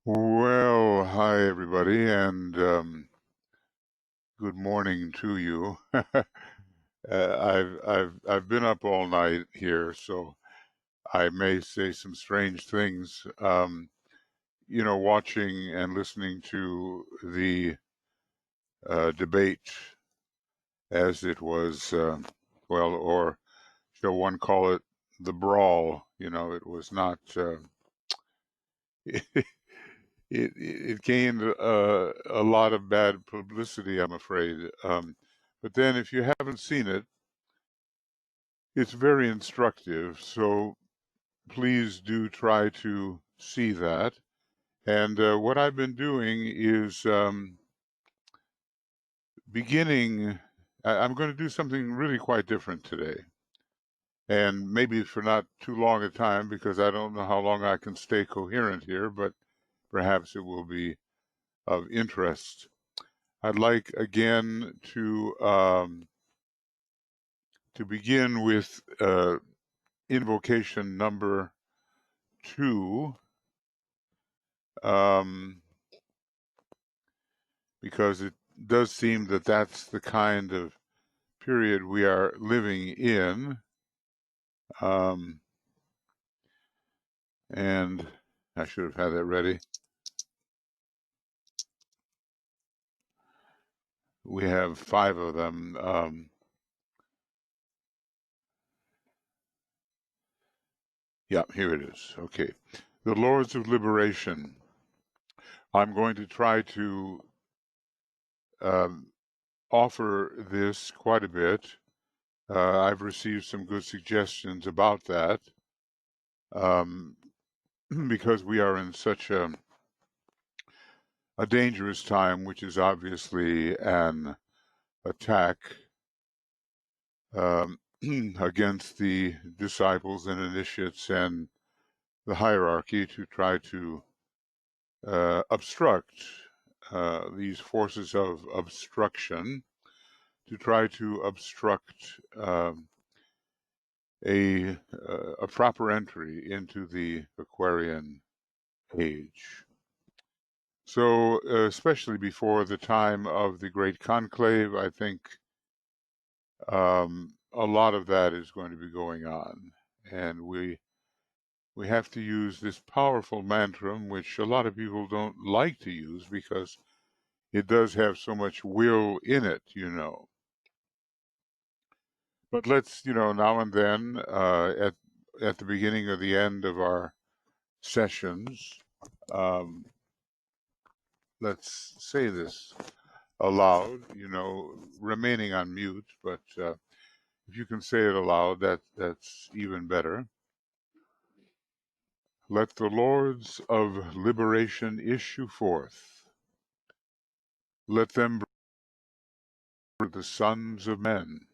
Well, hi everybody, and good morning to you. I've been up all night here, so I may say some strange things. Watching and listening to the debate as it was, or shall one call it the brawl? It was not. It gained a lot of bad publicity, I'm afraid. But then, if you haven't seen it, it's very instructive. So please do try to see that. And what I've been doing is I'm going to do something really quite different today. And maybe for not too long a time, because I don't know how long I can stay coherent here, but perhaps it will be of interest. I'd like again to begin with invocation number 2, because it does seem that that's the kind of period we are living in. And I should have had that ready. We have 5 of them. Yeah, here it is. Okay. The Lords of Liberation. I'm going to try to offer this quite a bit. I've received some good suggestions about that, because we are in such a dangerous time, which is obviously an attack against the disciples and initiates and the hierarchy to try to obstruct these forces of obstruction, to try to obstruct a proper entry into the Aquarian age. So, especially before the time of the Great Conclave, I think a lot of that is going to be going on, and we have to use this powerful mantra, which a lot of people don't like to use because it does have so much will in it, But let's, now and then, at the beginning or the end of our sessions, let's say this aloud, remaining on mute, but if you can say it aloud, that's even better. Let the Lords of Liberation issue forth. Let them bring the sons of men.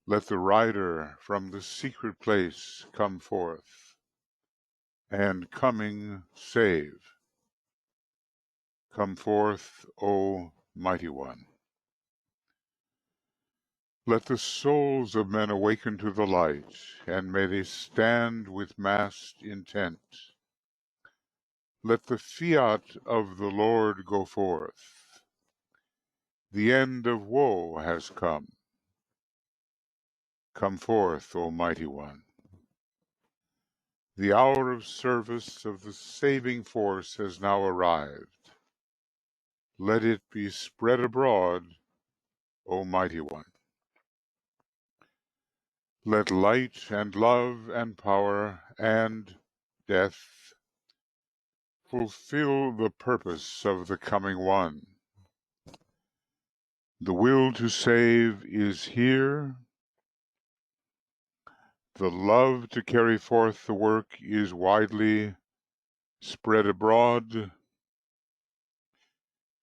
Let the rider from the secret place come forth, and coming save. Come forth, O Mighty One. Let the souls of men awaken to the light, and may they stand with massed intent. Let the fiat of the Lord go forth. The end of woe has come. Come forth, O Mighty One. The hour of service of the saving force has now arrived. Let it be spread abroad, O Mighty One. Let light and love and power and death fulfill the purpose of the coming one. The will to save is here. The love to carry forth the work is widely spread abroad.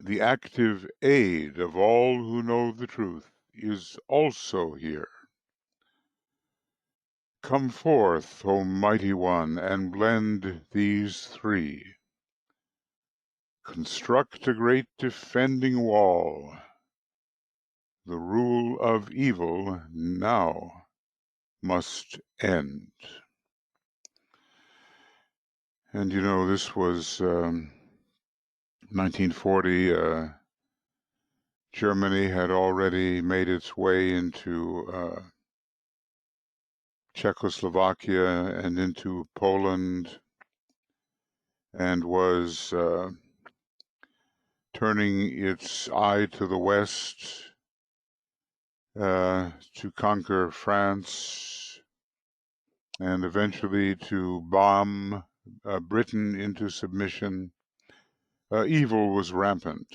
The active aid of all who know the truth is also here. Come forth, O Mighty One, and blend these three. Construct a great defending wall. The rule of evil now must end. And you know, this was 1940. Germany had already made its way into Czechoslovakia and into Poland, and was turning its eye to the west to conquer France and eventually to bomb Britain into submission. Evil was rampant.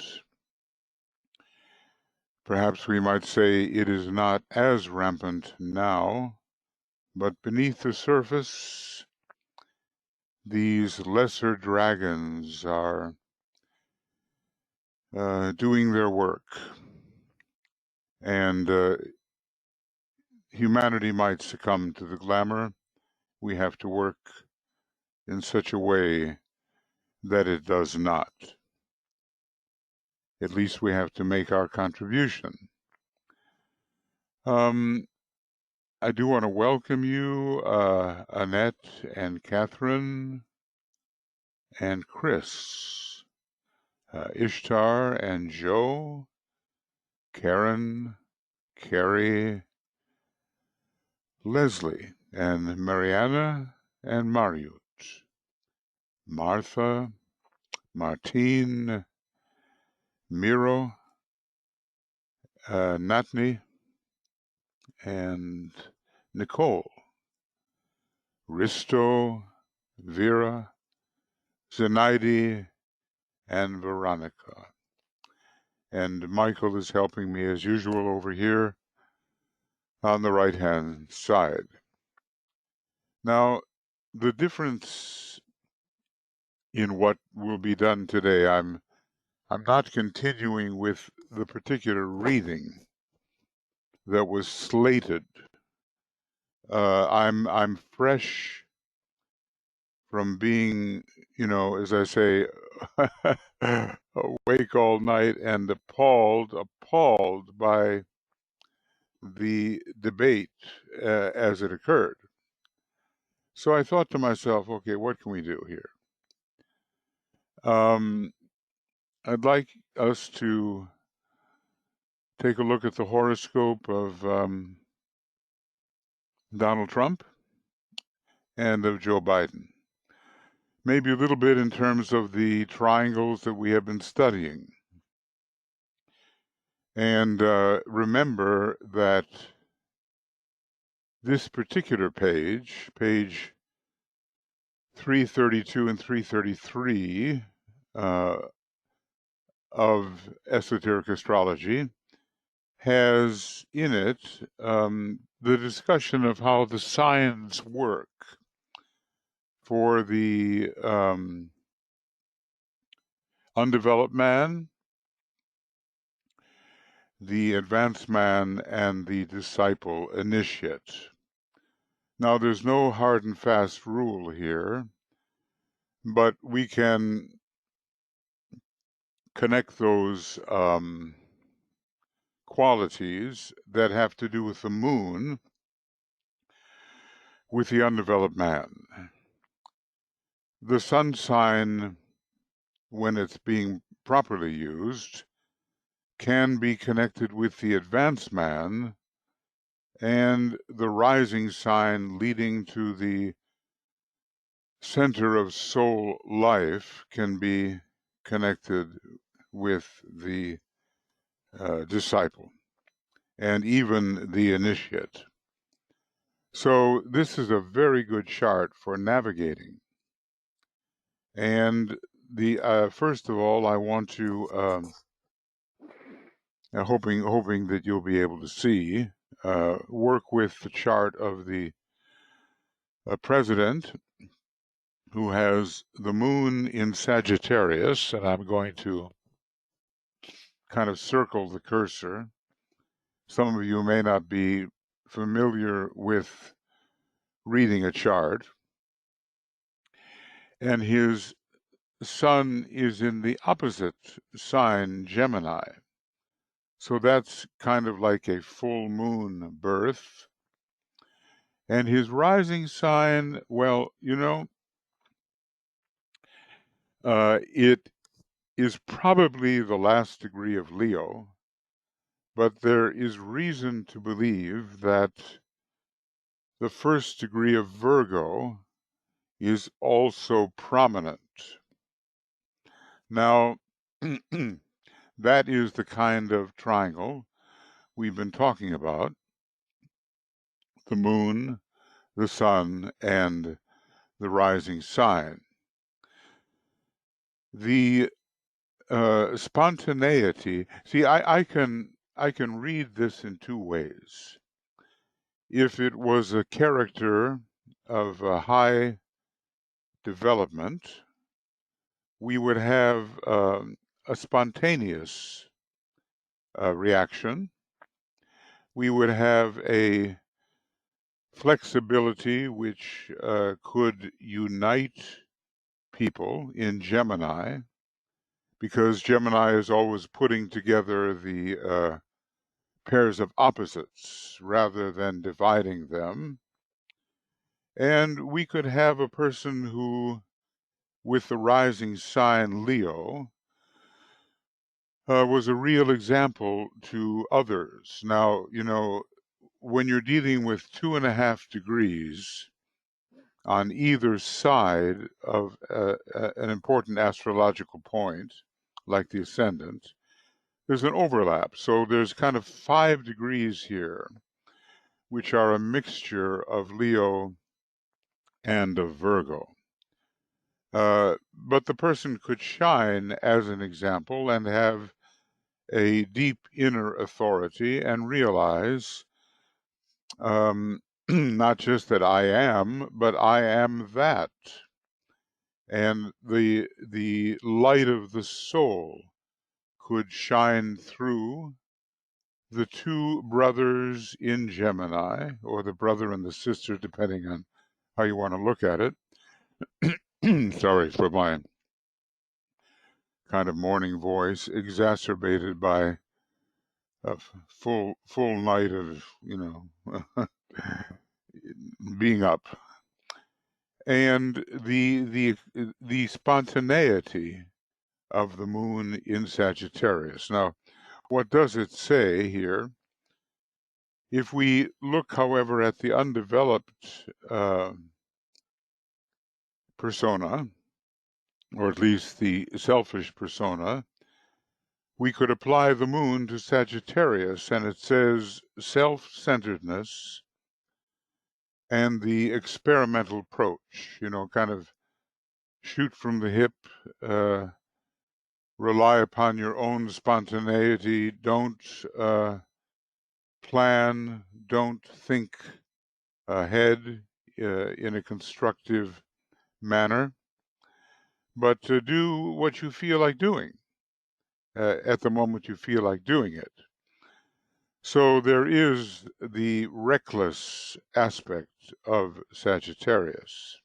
Perhaps we might say it is not as rampant now, but beneath the surface, these lesser dragons are doing their work. And humanity might succumb to the glamour. We have to work in such a way that it does not. At least we have to make our contribution. I do want to welcome you, Annette and Catherine and Chris, Ishtar and Joe, Karen, Carrie, Leslie, and Mariana and Mariut, Martha, Martine, Miro, Natni, and Nicole, Risto, Vera, Zenaidi, and Veronica. And Michael is helping me as usual over here on the right-hand side. Now, the difference in what will be done today, I'm not continuing with the particular reading that was slated. I'm fresh from being, you know, as I say, awake all night and appalled by the debate as it occurred. So I thought to myself, okay, what can we do here? I'd like us to take a look at the horoscope of Donald Trump and of Joe Biden. Maybe a little bit in terms of the triangles that we have been studying. And remember that this particular page, page 332 and 333 of Esoteric Astrology, has in it the discussion of how the signs work for the undeveloped man, the advanced man, and the disciple initiate. Now, there's no hard and fast rule here, but we can connect those qualities that have to do with the moon with the undeveloped man. The sun sign, when it's being properly used, can be connected with the advanced man, and the rising sign leading to the center of soul life can be connected with the disciple and even the initiate. So this is a very good chart for navigating. And the first of all, I want to hoping that you'll be able to see, work with the chart of the president, who has the moon in Sagittarius, and I'm going to kind of circle the cursor. Some of you may not be familiar with reading a chart. And his sun is in the opposite sign, Gemini. So that's kind of like a full moon birth. And his rising sign, well, you know, It is probably the last degree of Leo, but there is reason to believe that the first degree of Virgo is also prominent. Now, that is the kind of triangle we've been talking about: the moon, the sun, and the rising sign. The spontaneity. See, I can read this in two ways. If it was a character of a high development, we would have a spontaneous reaction. We would have a flexibility which could unite people in Gemini, because Gemini is always putting together the pairs of opposites rather than dividing them. And we could have a person who, with the rising sign Leo, was a real example to others. Now, you know, when you're dealing with 2.5 degrees on either side of an important astrological point, like the ascendant, there's an overlap. So there's kind of 5 degrees here, which are a mixture of Leo and of Virgo. But the person could shine as an example and have a deep inner authority and realize not just that I am, but I am that. And the light of the soul could shine through the two brothers in Gemini, or the brother and the sister, depending on how you want to look at it. Sorry for my kind of morning voice, exacerbated by a full night of, you know, being up. And the spontaneity of the moon in Sagittarius. Now, what does it say here? If we look, however, at the undeveloped persona, or at least the selfish persona, we could apply the moon to Sagittarius, and it says self-centeredness and the experimental approach, you know, kind of shoot from the hip, rely upon your own spontaneity, don't plan, don't think ahead in a constructive manner, but to do what you feel like doing at the moment you feel like doing it. So there is the reckless aspect of Sagittarius.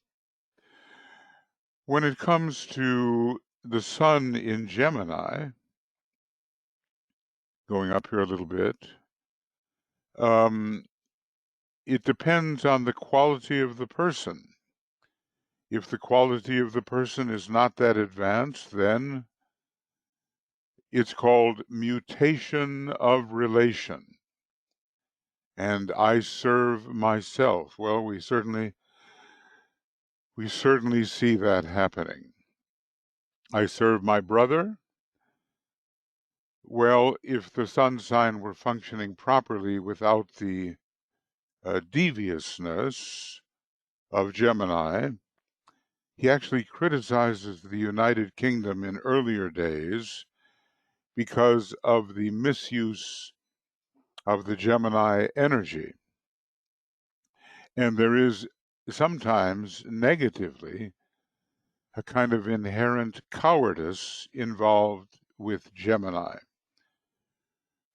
When it comes to the sun in Gemini, going up here a little bit, it depends on the quality of the person. If the quality of the person is not that advanced, then it's called mutation of relation. And I serve myself. Well, we certainly see that happening. I serve my brother. Well, if the sun sign were functioning properly without the deviousness of Gemini, he actually criticizes the United Kingdom in earlier days because of the misuse of the Gemini energy. And there is sometimes negatively a kind of inherent cowardice involved with Gemini.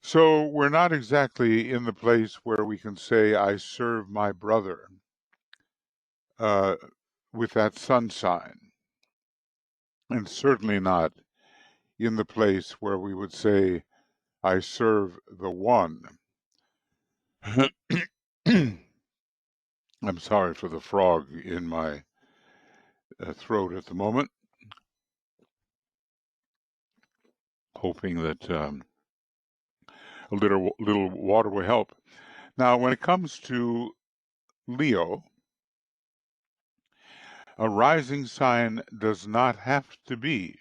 So we're not exactly in the place where we can say, I serve my brother with that sun sign. And certainly not in the place where we would say, I serve the one. I'm sorry for the frog in my throat at the moment. hoping that a little water will help. Now, when it comes to Leo, a rising sign does not have to be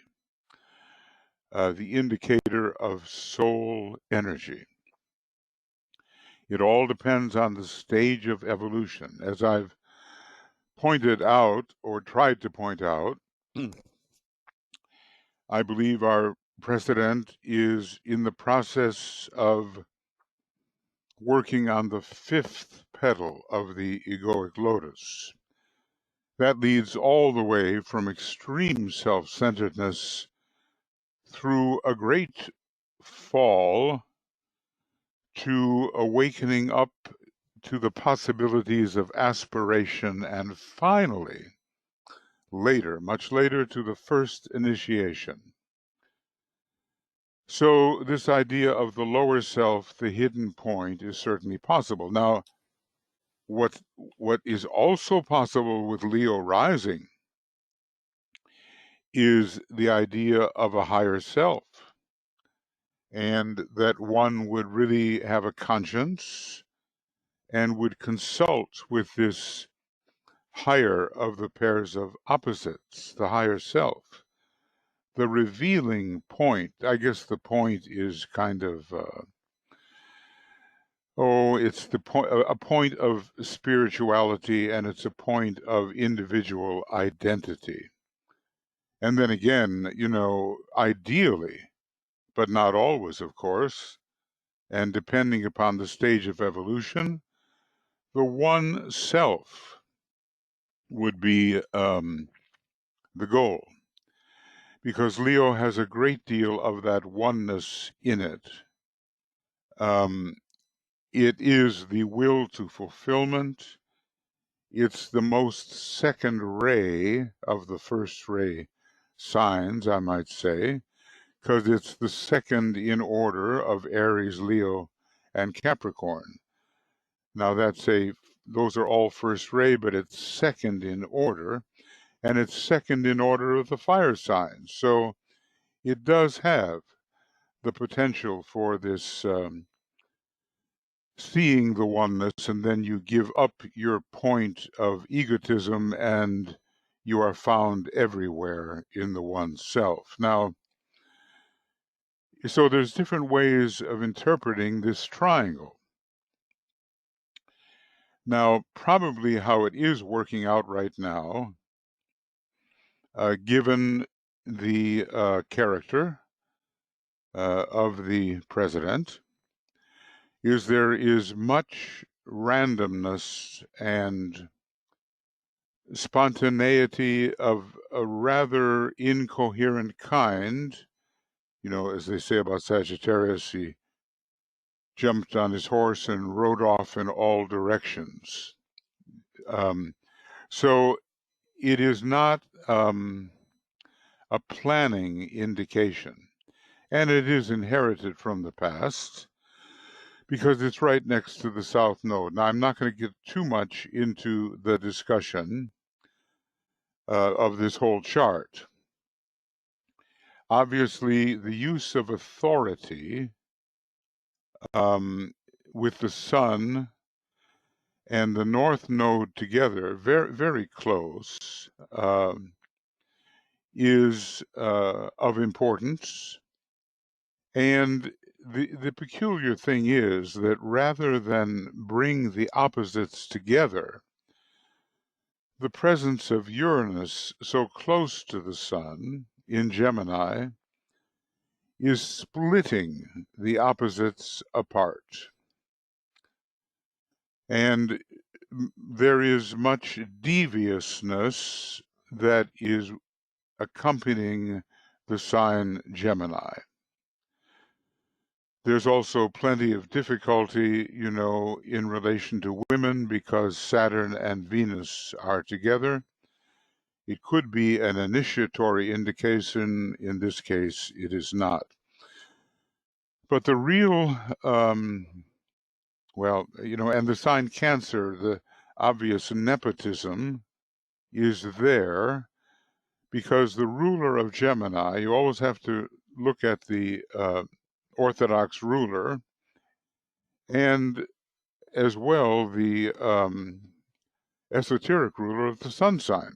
the indicator of soul energy. It all depends on the stage of evolution. As I've pointed out, or tried to point out, I believe our president is in the process of working on the fifth petal of the egoic lotus. That leads all the way from extreme self-centeredness through a great fall to awakening up to the possibilities of aspiration, and finally, later, much later, to the first initiation. So this idea of the lower self, the hidden point, is certainly possible. Now, what is also possible with Leo rising is the idea of a higher self, and that one would really have a conscience and would consult with this higher of the pairs of opposites, the higher self. The revealing point, I guess the point is kind of, it's the a point of spirituality, and it's a point of individual identity. And then again, ideally, but not always, of course, and depending upon the stage of evolution, the one self would be the goal, because Leo has a great deal of that oneness in it. It is the will to fulfillment. It's the most second ray of the first ray signs, I might say, because it's the second in order of Aries, Leo, and Capricorn. Now those are all first ray, but it's second in order, and it's second in order of the fire signs. So it does have the potential for this seeing the oneness, and then you give up your point of egotism and you are found everywhere in the one self. Now, so there's different ways of interpreting this triangle. Now, probably how it is working out right now, given the character of the president, is there is much randomness and spontaneity of a rather incoherent kind. As they say about Sagittarius, he jumped on his horse and rode off in all directions. So it is not a planning indication, and it is inherited from the past because it's right next to the South Node. Now, I'm not going to get too much into the discussion of this whole chart. Obviously, the use of authority with the Sun and the North Node together, very, very close, is of importance. And the peculiar thing is that rather than bring the opposites together, the presence of Uranus so close to the Sun in Gemini is splitting the opposites apart. And there is much deviousness that is accompanying the sign Gemini. There's also plenty of difficulty, in relation to women because Saturn and Venus are together. It could be an initiatory indication. In this case, it is not. But the real, and the sign Cancer, the obvious nepotism is there because the ruler of Gemini, you always have to look at the Orthodox ruler and as well the esoteric ruler of the sun sign.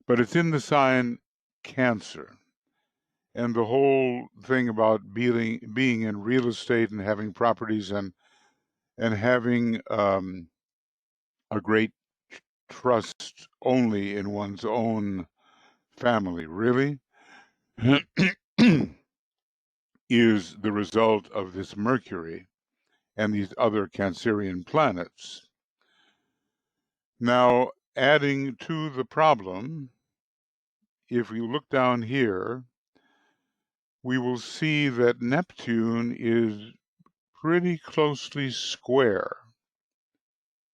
But it's in the sign Cancer. And the whole thing about being in real estate and having properties and having a great trust only in one's own family, really, is the result of this Mercury and these other Cancerian planets. Now, adding to the problem, if we look down here, we will see that Neptune is pretty closely square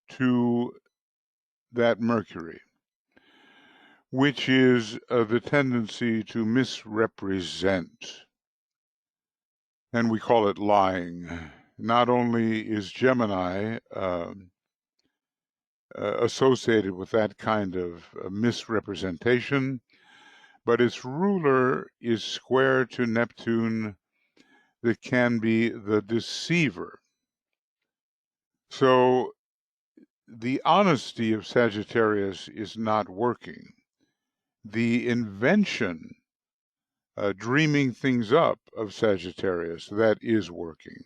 to that Mercury, which is the tendency to misrepresent, and we call it lying. Not only is Gemini associated with that kind of misrepresentation, but its ruler is square to Neptune that can be the deceiver. So the honesty of Sagittarius is not working. The invention, dreaming things up of Sagittarius, that is working.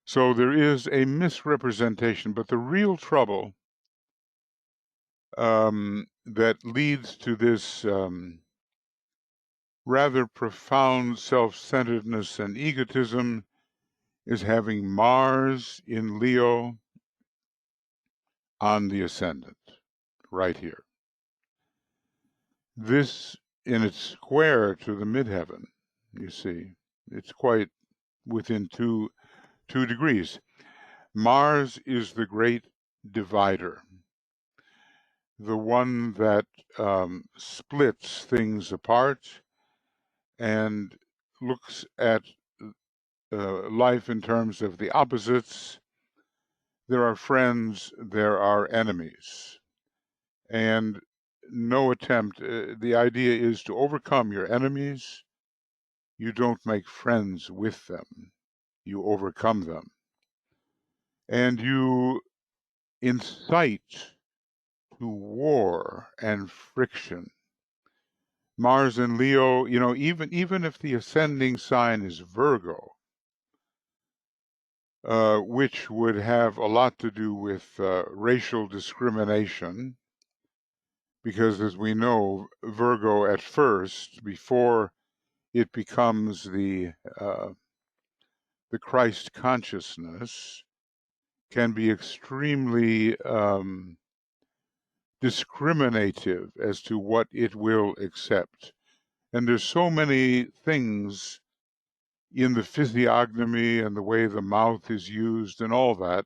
So there is a misrepresentation, but the real trouble that leads to this rather profound self-centeredness and egotism is having Mars in Leo on the ascendant, right here. This, in its square to the midheaven, you see, it's quite within two degrees. Mars is the great divider, the one that splits things apart and looks at life in terms of the opposites. There are friends, there are enemies, and no attempt. The idea is to overcome your enemies. You don't make friends with them. You overcome them. And you incite to war and friction. Mars and Leo, you know, even if the ascending sign is Virgo, which would have a lot to do with racial discrimination, because as we know, Virgo at first, before it becomes the Christ consciousness, can be extremely discriminative as to what it will accept. And there's so many things in the physiognomy and the way the mouth is used and all that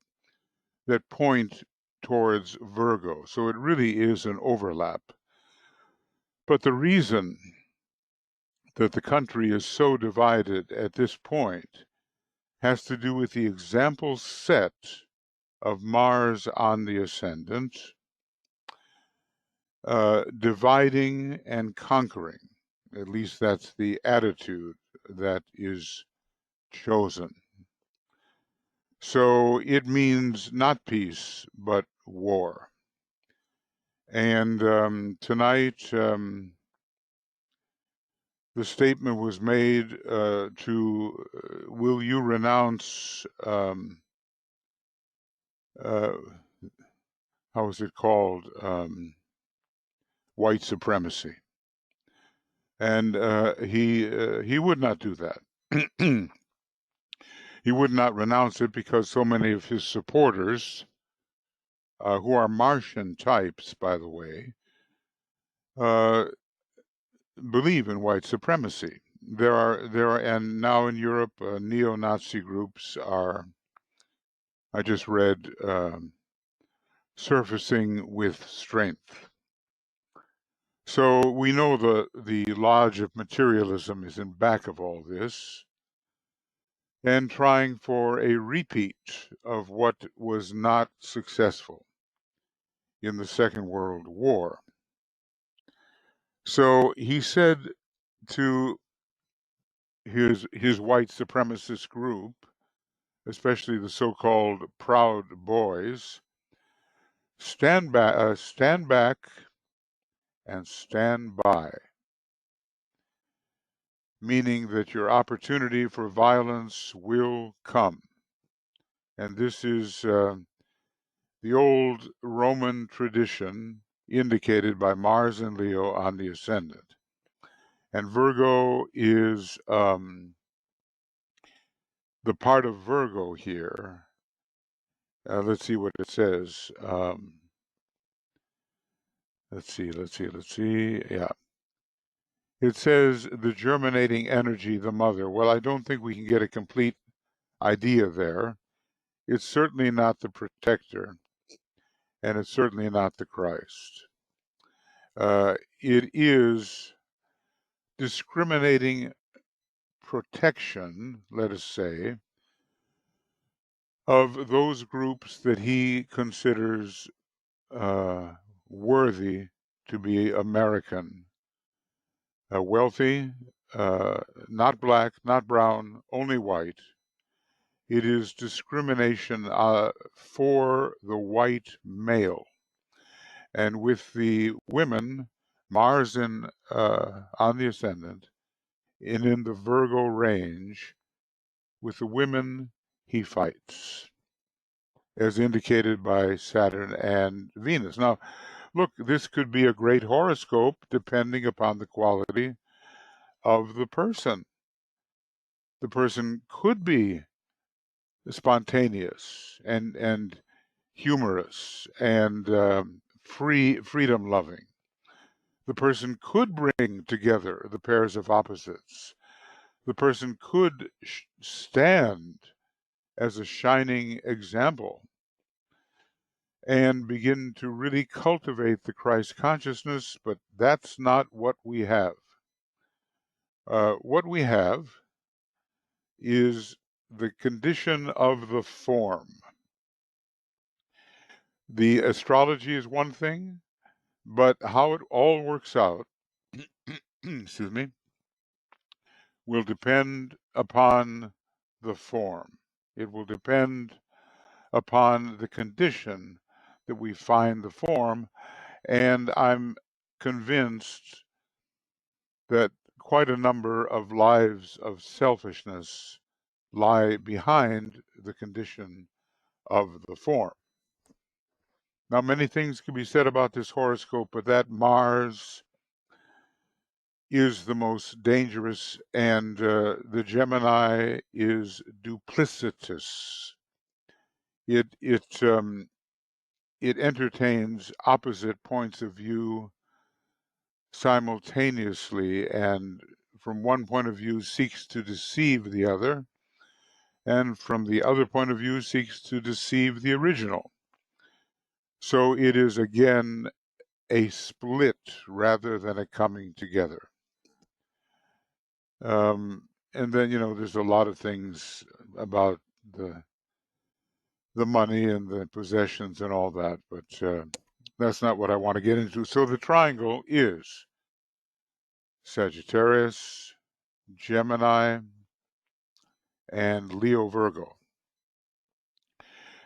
that point towards Virgo. So it really is an overlap. But the reason that the country is so divided at this point has to do with the example set of Mars on the ascendant, dividing and conquering. At least that's the attitude that is chosen. So it means not peace, but war. And tonight, the statement was made to, will you renounce, how is it called, white supremacy? And he would not do that. He would not renounce it because so many of his supporters, who are Martian types, by the way, believe in white supremacy. There are, and now in Europe, neo-Nazi groups are, I just read, surfacing with strength. So we know the lodge of materialism is in back of all this, and trying for a repeat of what was not successful in the Second World War. So he said to his white supremacist group, especially the so-called Proud Boys, stand back and stand by, meaning that your opportunity for violence will come. And this is the old Roman tradition indicated by Mars and Leo on the ascendant. And Virgo is the part of Virgo here. Let's see what it says. Let's see. Yeah. It says the germinating energy, the mother. Well, I don't think we can get a complete idea there. It's certainly not the protector, and it's certainly not the Christ. It is discriminating protection, let us say, of those groups that he considers worthy to be American. Wealthy, not black, not brown, only white. It is discrimination for the white male. And with the women, Mars on the ascendant, and in the Virgo range, with the women, he fights, as indicated by Saturn and Venus. Now, look, this could be a great horoscope depending upon the quality of the person. The person could be spontaneous and humorous and freedom loving. The person could bring together the pairs of opposites. The person could stand as a shining example and begin to really cultivate the Christ consciousness, but that's not what we have. What we have is the condition of the form. The astrology is one thing, but how it all works out, excuse me, will depend upon the form. It will depend upon the condition that we find the form, and I'm convinced that quite a number of lives of selfishness lie behind the condition of the form. Now, many things can be said about this horoscope, but that Mars is the most dangerous, and the Gemini is duplicitous. It entertains opposite points of view simultaneously, and from one point of view seeks to deceive the other, and from the other point of view seeks to deceive the original. So it is again a split rather than a coming together. And then, there's a lot of things about the money and the possessions and all that, but that's not what I want to get into. So the triangle is Sagittarius, Gemini, and Leo Virgo.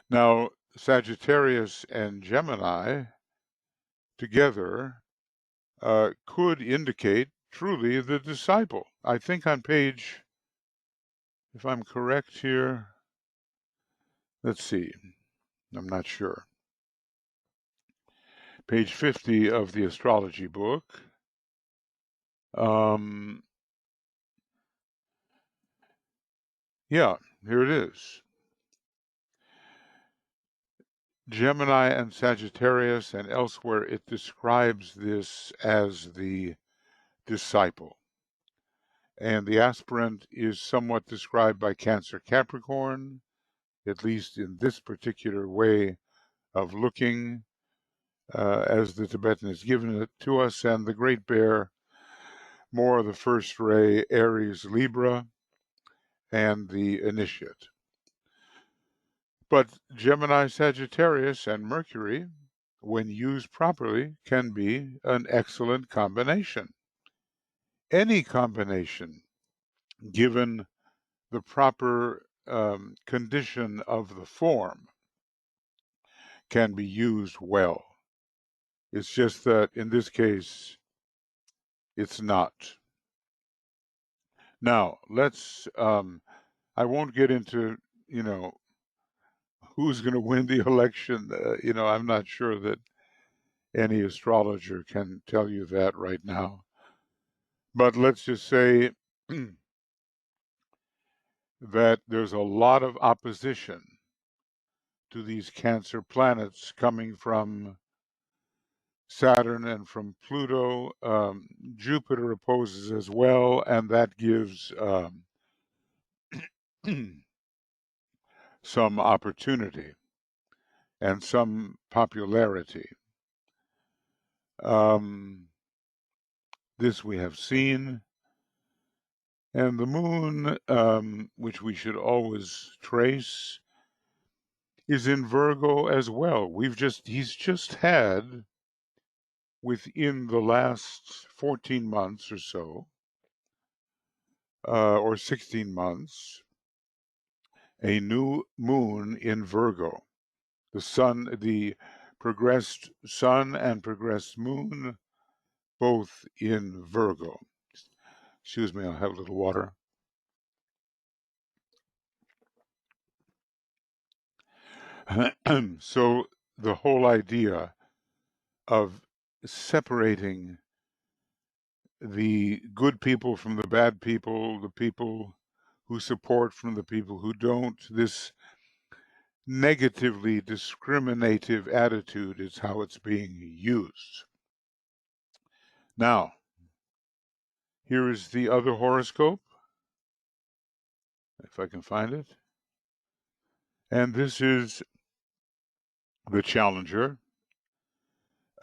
Now, Sagittarius and Gemini together could indicate truly the disciple. I think on page, if I'm correct here, let's see, I'm not sure. Page 50 of the astrology book. Yeah, here it is. Gemini and Sagittarius, and elsewhere it describes this as the disciple. And the aspirant is somewhat described by Cancer Capricorn, at least in this particular way of looking, as the Tibetan has given it to us, and the Great Bear, more the first ray, Aries, Libra, and the initiate. But Gemini, Sagittarius, and Mercury, when used properly, can be an excellent combination. any combination, given the proper condition of the form, can be used well. It's just that in this case, it's not. Now, let's, I won't get into, who's going to win the election. I'm not sure that any astrologer can tell you that right now. But let's just say that there's a lot of opposition to these Cancer planets coming from Saturn and from Pluto. Jupiter opposes as well, and that gives some opportunity and some popularity. This we have seen. And the moon, which we should always trace, is in Virgo as well. He's just had, within the last 14 months or so, or 16 months, a new moon in Virgo. The progressed sun and progressed moon, both in Virgo. Excuse me, I'll have a little water. So the whole idea of separating the good people from the bad people, the people who support from the people who don't, this negatively discriminative attitude is how it's being used. Now, here is the other horoscope, if I can find it. And this is the challenger,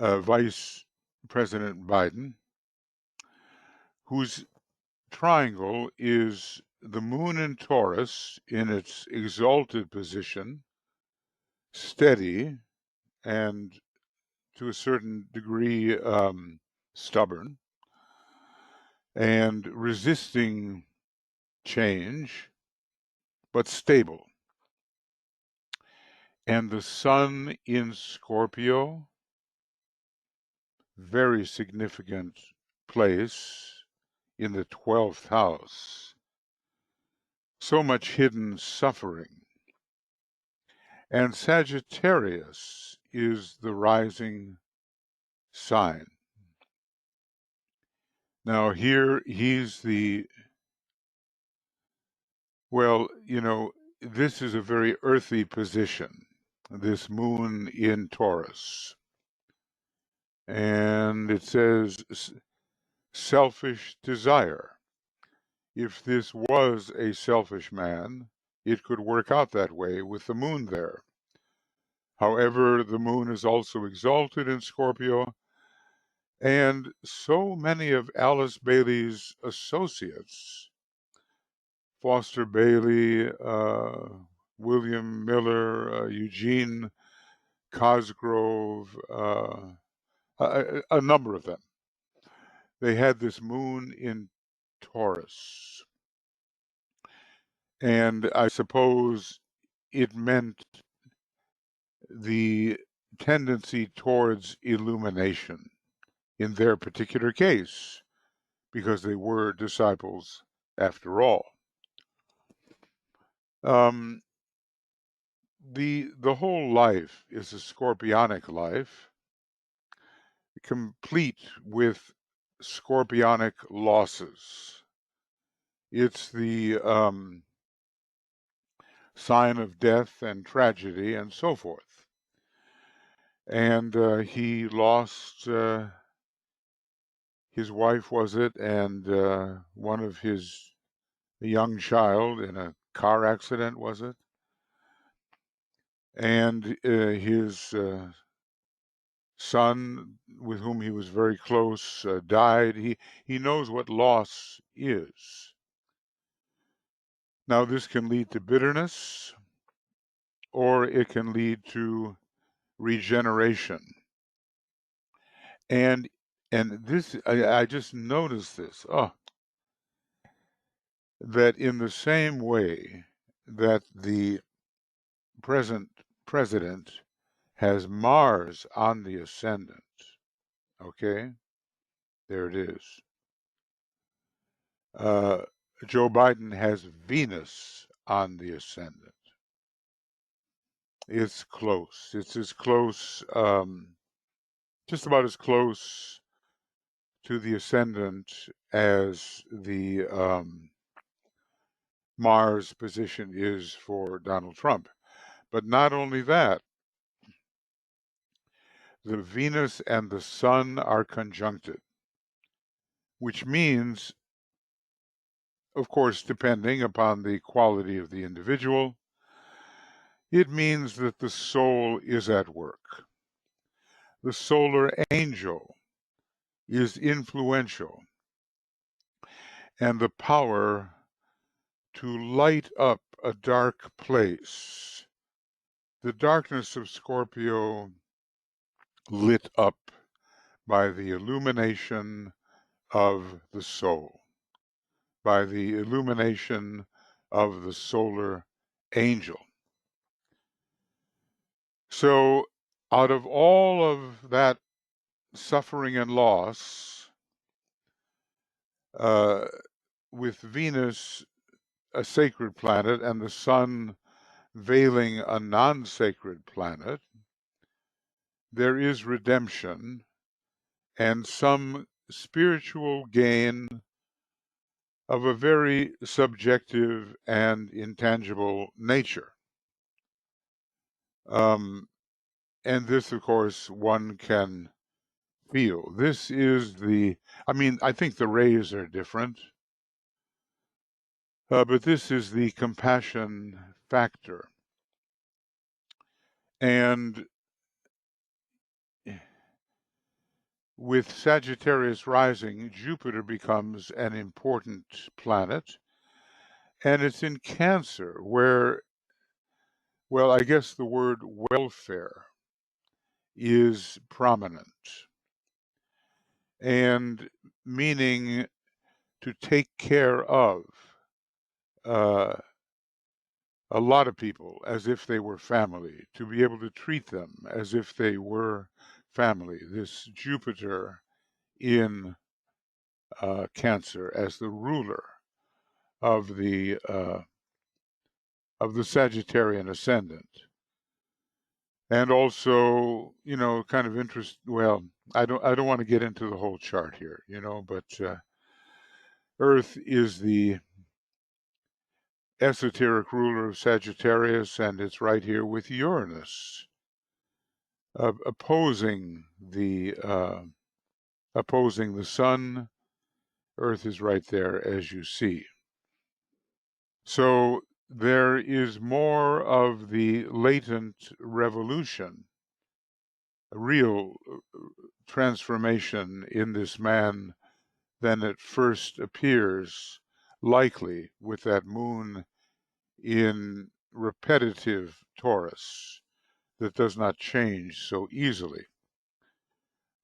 Vice President Biden, whose triangle is the moon in Taurus in its exalted position, steady, and to a certain degree stubborn, and resisting change, but stable. And the sun in Scorpio, very significant place in the 12th house. So much hidden suffering. And Sagittarius is the rising sign. Now here he's this is a very earthy position, this moon in Taurus. And it says selfish desire. If this was a selfish man, it could work out that way with the moon there. However, the moon is also exalted in Scorpio, and so many of Alice Bailey's associates, Foster Bailey, William Miller, Eugene Cosgrove, a number of them, they had this moon in Taurus. And I suppose it meant the tendency towards illumination in their particular case, because they were disciples after all. The whole life is a scorpionic life, complete with scorpionic losses. It's the sign of death and tragedy and so forth. And he lost his wife, was it, and one of his young child in a car accident, was it? And his son, with whom he was very close, died. He knows what loss is. Now, this can lead to bitterness, or it can lead to regeneration. And this, I just noticed this. Oh, that in the same way that the present president has Mars on the ascendant, okay, there it is. Joe Biden has Venus on the ascendant. It's close. It's as close, just about as close to the ascendant as the Mars position is for Donald Trump. But not only that, the Venus and the Sun are conjuncted, which means, of course, depending upon the quality of the individual, it means that the soul is at work. The solar angel is influential, and the power to light up a dark place. The darkness of Scorpio lit up by the illumination of the soul, by the illumination of the solar angel. So out of all of that suffering and loss, with Venus a sacred planet and the Sun veiling a non-sacred planet, there is redemption and some spiritual gain of a very subjective and intangible nature. And this, of course, one can feel. This is I think the rays are different, but this is the compassion factor. And with Sagittarius rising, Jupiter becomes an important planet, and it's in Cancer, where, well, I guess the word welfare is prominent, and meaning to take care of a lot of people as if they were family, to be able to treat them as if they were family. This Jupiter in Cancer as the ruler of the Sagittarian ascendant, and also, kind of interest. Well, I don't want to get into the whole chart here, but Earth is the esoteric ruler of Sagittarius, and it's right here with Uranus opposing the Sun. Earth is right there, as you see. So there is more of the latent revolution, a real transformation in this man than at first appears likely with that moon in repetitive Taurus that does not change so easily.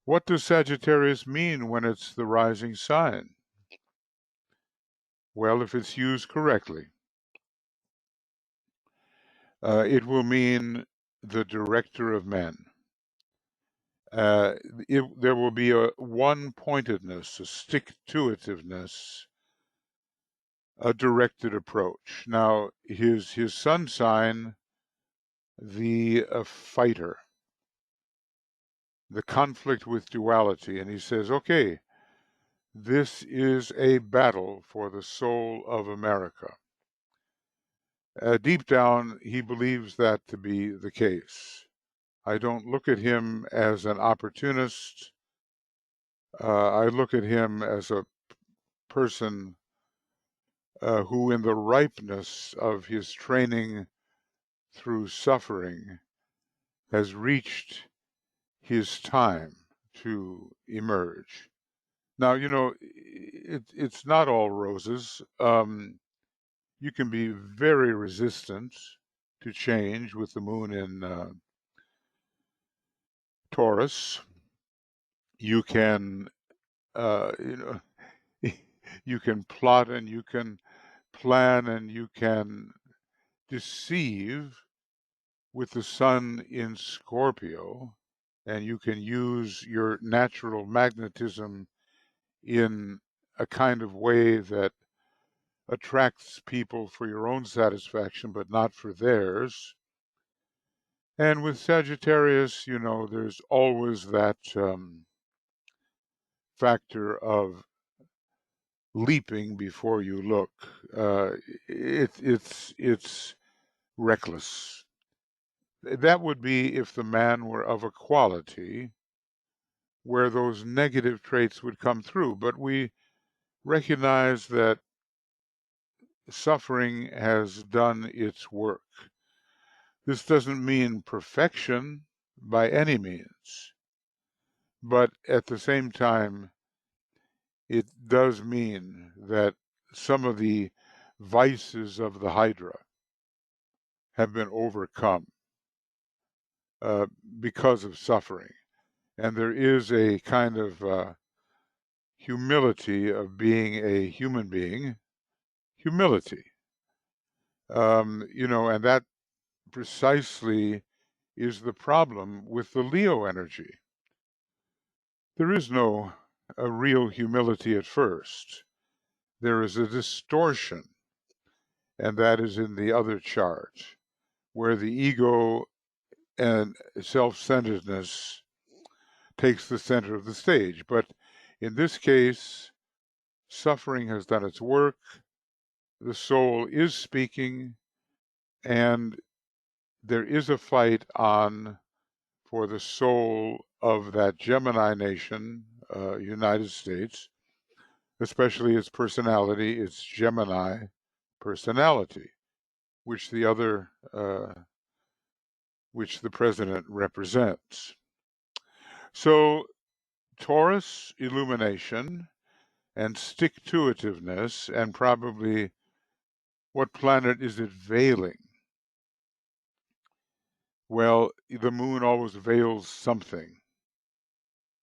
What does Sagittarius mean when it's the rising sign? Well, if it's used correctly, it will mean the director of men. There will be a one-pointedness, a stick-to-itiveness, a directed approach. Now, his sun sign, the fighter, the conflict with duality, and he says, okay, this is a battle for the soul of America. Deep down, he believes that to be the case. I don't look at him as an opportunist. I look at him as a person who, in the ripeness of his training through suffering, has reached his time to emerge. Now, it's not all roses. You can be very resistant to change with the moon in Taurus. You can, you can plot and you can plan and you can deceive with the sun in Scorpio, and you can use your natural magnetism in a kind of way that attracts people for your own satisfaction, but not for theirs. And with Sagittarius, there's always that factor of leaping before you look. It's reckless. That would be if the man were of a quality where those negative traits would come through. But we recognize that suffering has done its work. This doesn't mean perfection by any means, but at the same time, it does mean that some of the vices of the Hydra have been overcome because of suffering. And there is a kind of humility of being a human being, humility. And that precisely is the problem with the Leo energy. There is no real humility at first. There is a distortion, and that is in the other chart, where the ego and self-centeredness takes the center of the stage. But in this case, suffering has done its work, the soul is speaking, and there is a fight on for the soul of that Gemini nation, United States, especially its personality, its Gemini personality, which the president represents. So Taurus, illumination and stick-to-itiveness, and probably what planet is it veiling? Well, the moon always veils something.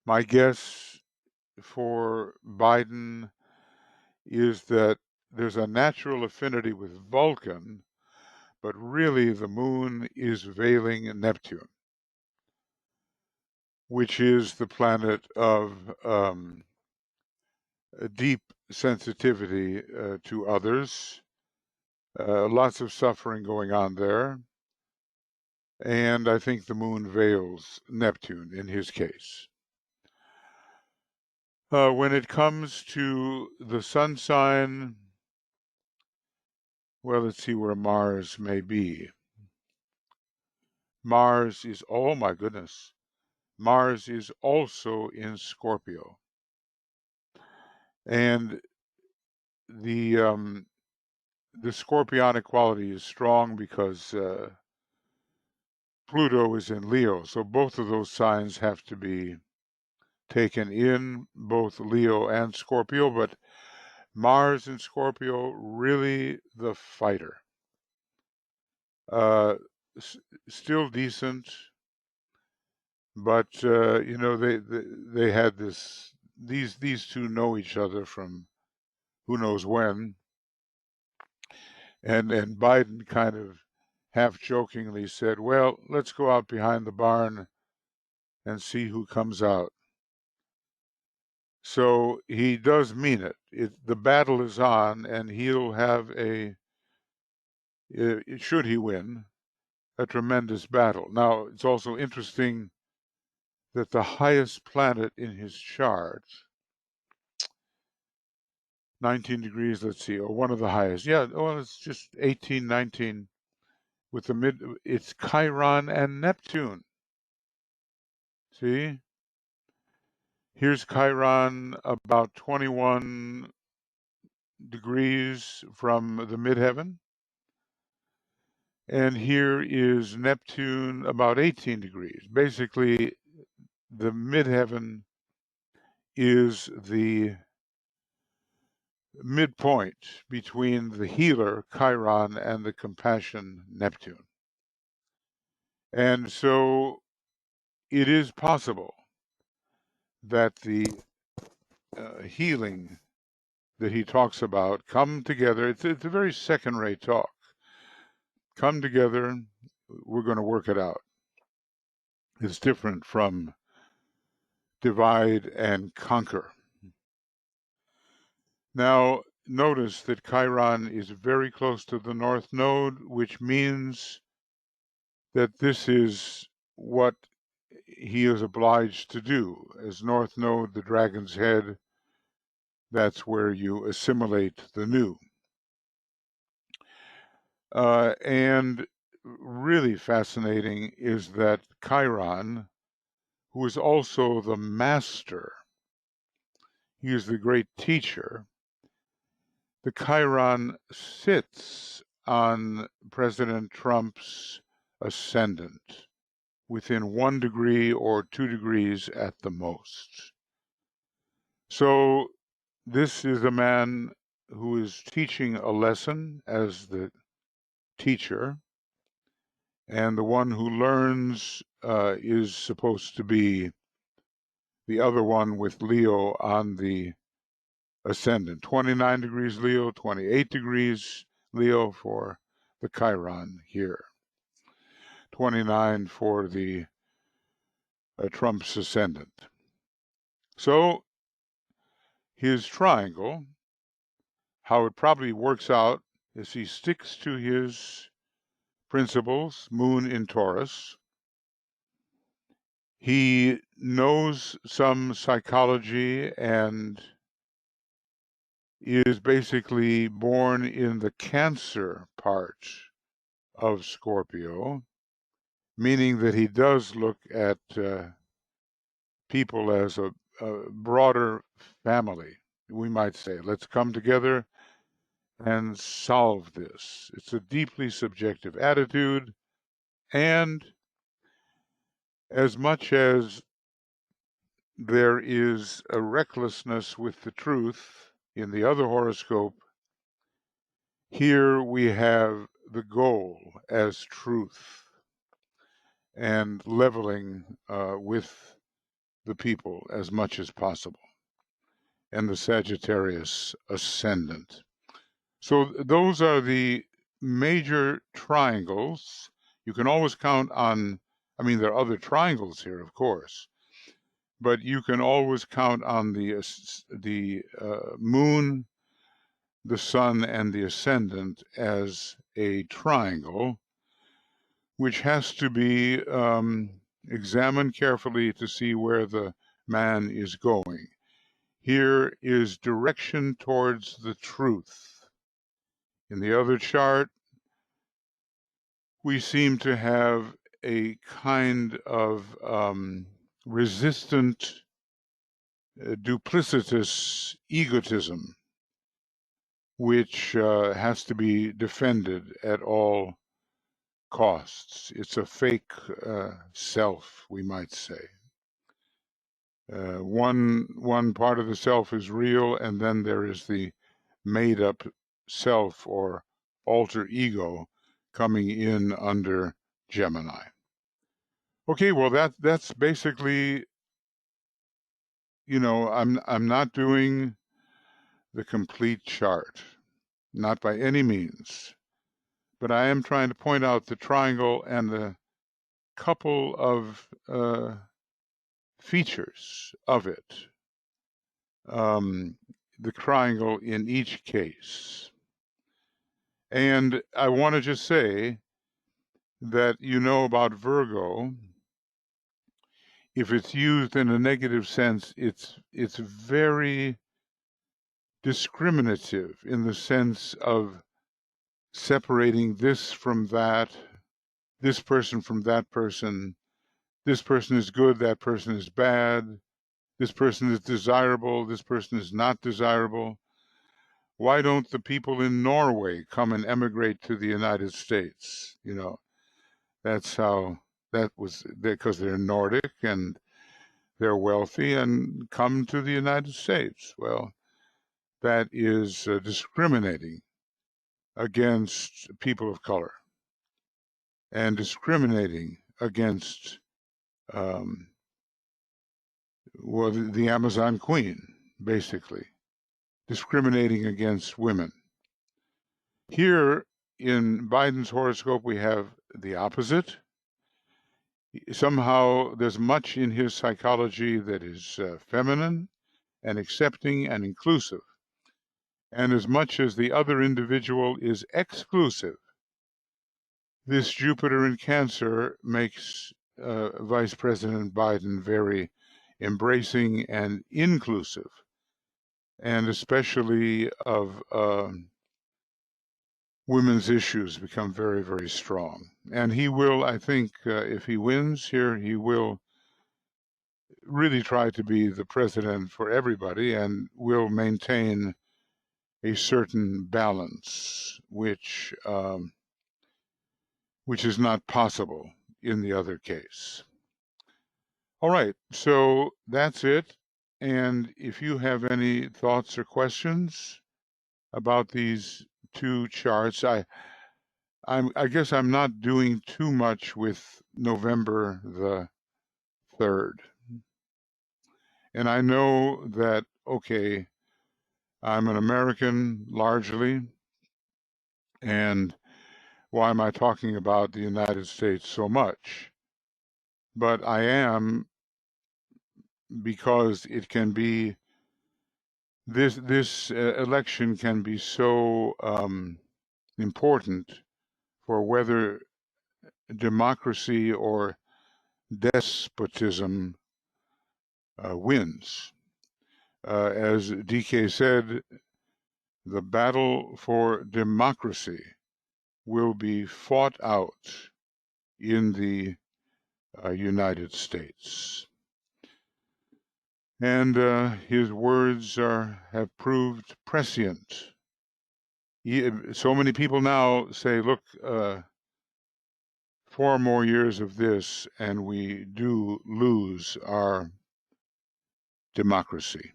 My guess for Biden is that there's a natural affinity with Vulcan, but really the moon is veiling Neptune, which is the planet of a deep sensitivity to others, lots of suffering going on there. And I think the moon veils Neptune in his case. When it comes to the sun sign, well, let's see where Mars may be. Mars is, oh my goodness, Mars is also in Scorpio. And the scorpionic quality is strong because Pluto is in Leo. So both of those signs have to be taken in, both Leo and Scorpio, but Mars in Scorpio, really the fighter. Still decent, but they had these two know each other from who knows when, and Biden kind of half jokingly said, "Well, let's go out behind the barn and see who comes out." So he does mean it. The battle is on, and he'll have should he win, a tremendous battle. Now, it's also interesting that the highest planet in his chart, 19 degrees, let's see, or one of the highest. Yeah, well, it's just 18, 19 with it's Chiron and Neptune. See? Here's Chiron about 21 degrees from the midheaven. And here is Neptune about 18 degrees. Basically, the midheaven is the midpoint between the healer, Chiron, and the compassion, Neptune. And so it is possible that the healing that he talks about come together. It's a very second-rate talk. Come together, we're going to work it out. It's different from divide and conquer. Now, notice that Chiron is very close to the North Node, which means that this is what he is obliged to do. As North Node, the dragon's head, that's where you assimilate the new. And really fascinating is that Chiron, who is also the master, he is the great teacher, the Chiron sits on President Trump's ascendant within 1 degree or 2 degrees at the most. So this is a man who is teaching a lesson as the teacher, and the one who learns is supposed to be the other one with Leo on the ascendant. 29 degrees Leo, 28 degrees Leo for the Chiron here. 29 for the Trump's ascendant. So his triangle, how it probably works out is he sticks to his principles, Moon in Taurus. He knows some psychology and is basically born in the Cancer part of Scorpio, meaning that he does look at people as a broader family, we might say. Let's come together and solve this. It's a deeply subjective attitude, and as much as there is a recklessness with the truth in the other horoscope, here we have the goal as truth and leveling with the people as much as possible, and the Sagittarius-Ascendant. So those are the major triangles. You can always count on, I mean, there are other triangles here, of course, but you can always count on the moon, the sun, and the ascendant as a triangle, which has to be examined carefully to see where the man is going. Here is direction towards the truth. In the other chart, we seem to have a kind of resistant, duplicitous egotism, which has to be defended at all costs. It's a fake self, we might say. One part of the self is real, and then there is the made-up self or alter ego coming in under Gemini. Okay, well that's basically, you know, I'm not doing the complete chart, not by any means, but I am trying to point out the triangle and the couple of features of it, the triangle in each case. And I want to just say that you know about Virgo, if it's used in a negative sense, it's very discriminative in the sense of separating this from that, this person from that person. This person is good, that person is bad. This person is desirable, this person is not desirable. Why don't the people in Norway come and emigrate to the United States? You know, that's how that was, because they're Nordic and they're wealthy and come to the United States. Well, that is discriminating against people of color and discriminating against well, the Amazon queen, basically. discriminating against women. Here in Biden's horoscope, we have the opposite. Somehow there's much in his psychology that is feminine and accepting and inclusive. And as much as the other individual is exclusive, this Jupiter in Cancer makes Vice President Biden very embracing and inclusive, and especially of women's issues become very, very strong. And he will, I think, if he wins here, he will really try to be the president for everybody and will maintain a certain balance, which is not possible in the other case. All right, so that's it. And if you have any thoughts or questions about these two charts, I guess I'm not doing too much with November the 3rd. And I know that, okay, I'm an American largely, and why am I talking about the United States so much? But I am, because it can be, this election can be so important for whether democracy or despotism wins. As DK said, the battle for democracy will be fought out in the United States. And his words have proved prescient. So many people now say, look, 4 more years of this and we do lose our democracy.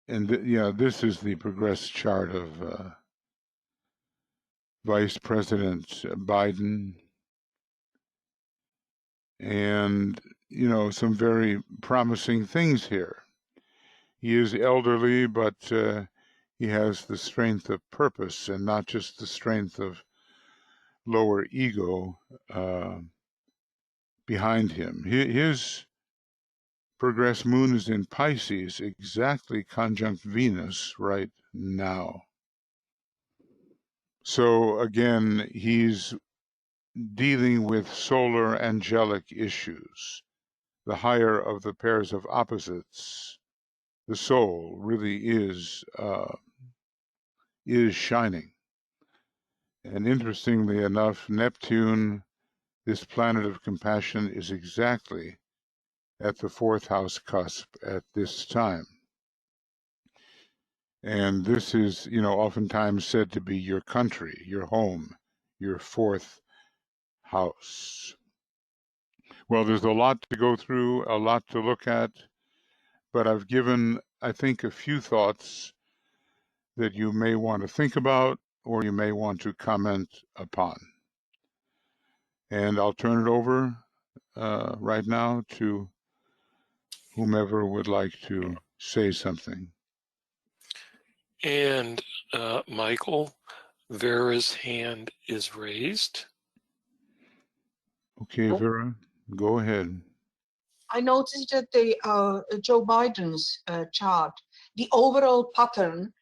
This is the progressed chart of Vice President Biden. And, some very promising things here. He is elderly, but he has the strength of purpose and not just the strength of lower ego behind him. His progressed moon is in Pisces, exactly conjunct Venus right now. So again, he's dealing with solar angelic issues, the higher of the pairs of opposites. The soul really is shining. And interestingly enough, Neptune, this planet of compassion, is exactly at the 4th house cusp at this time. And this is, oftentimes said to be your country, your home, your 4th house. Well, there's a lot to go through, a lot to look at, but I've given, I think, a few thoughts that you may want to think about or you may want to comment upon. And I'll turn it over right now to whomever would like to say something. And Michael, Vera's hand is raised. Okay, Vera, go ahead. I noticed that the Joe Biden's chart, the overall pattern,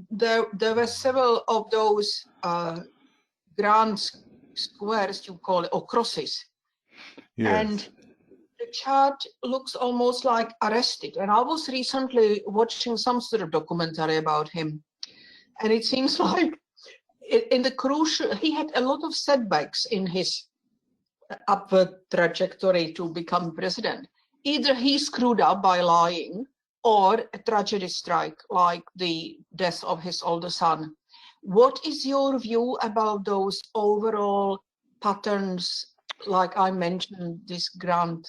there were several of those grand squares, you call it, or crosses. Yes. And the chart looks almost like arrested. And I was recently watching some sort of documentary about him. And it seems like in the crucial, he had a lot of setbacks in his upward trajectory to become president. Either he screwed up by lying, or a tragedy strike, like the death of his older son. What is your view about those overall patterns, like I mentioned, this grand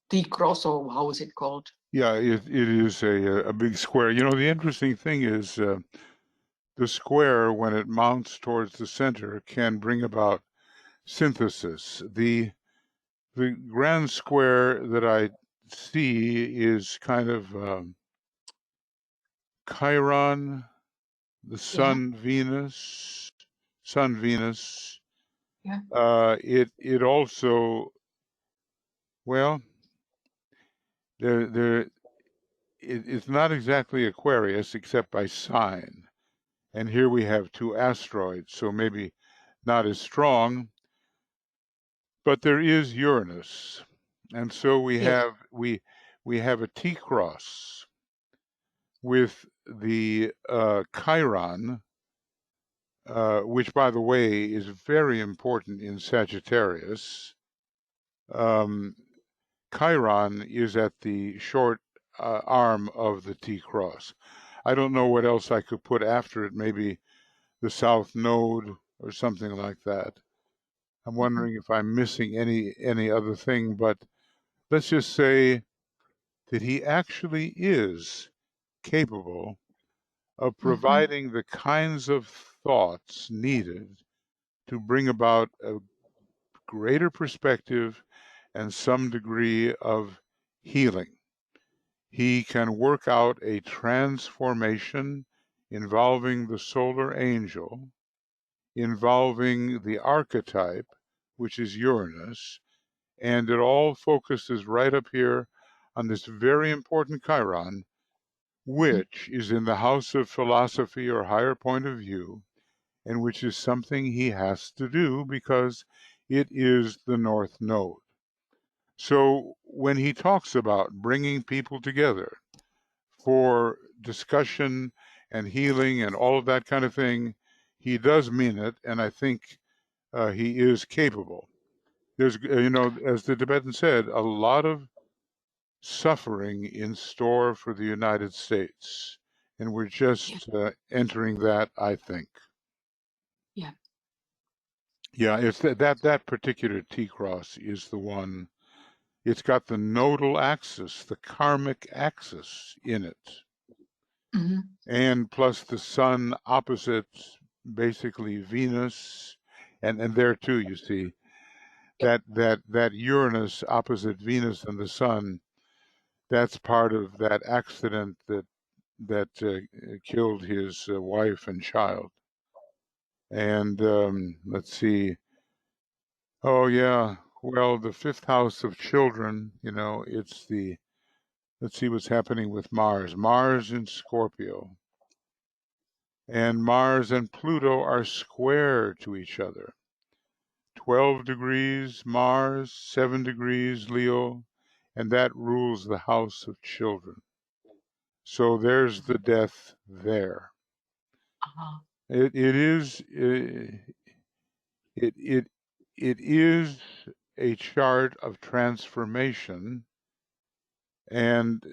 T-cross, or how is it called? Yeah, it is a big square. The interesting thing is the square, when it mounts towards the center, can bring about synthesis. The grand square that I see is kind of Chiron, the Sun, Venus, Sun, Venus. Yeah. It also, well, it's not exactly Aquarius except by sign. And here we have two asteroids, so maybe not as strong, but there is Uranus. And so we have a T-cross with the Chiron, which, by the way, is very important in Sagittarius. Chiron is at the short arm of the T-cross. I don't know what else I could put after it, maybe the South Node or something like that. I'm wondering if I'm missing any other thing, but let's just say that he actually is capable of providing the kinds of thoughts needed to bring about a greater perspective and some degree of healing. He can work out a transformation involving the solar angel, involving the archetype, which is Uranus, and it all focuses right up here on this very important Chiron, which is in the house of philosophy or higher point of view, and which is something he has to do because it is the North Node. So when he talks about bringing people together for discussion and healing and all of that kind of thing, he does mean it, and I think he is capable. There's, as the Tibetan said, a lot of suffering in store for the United States, and we're just entering that, I think. Yeah. Yeah, it's that particular T-cross is the one. It's got the nodal axis, the karmic axis in it, and plus the sun opposite, basically Venus, and there too, you see, that Uranus opposite Venus and the sun. That's part of that accident that killed his wife and child. And let's see. Oh yeah. Well, the fifth house of children. It's the. Let's see what's happening with Mars. Mars in Scorpio. And Mars and Pluto are square to each other. 12 degrees Mars, 7 degrees Leo, and that rules the house of children. So there's the death there. It is a chart of transformation, and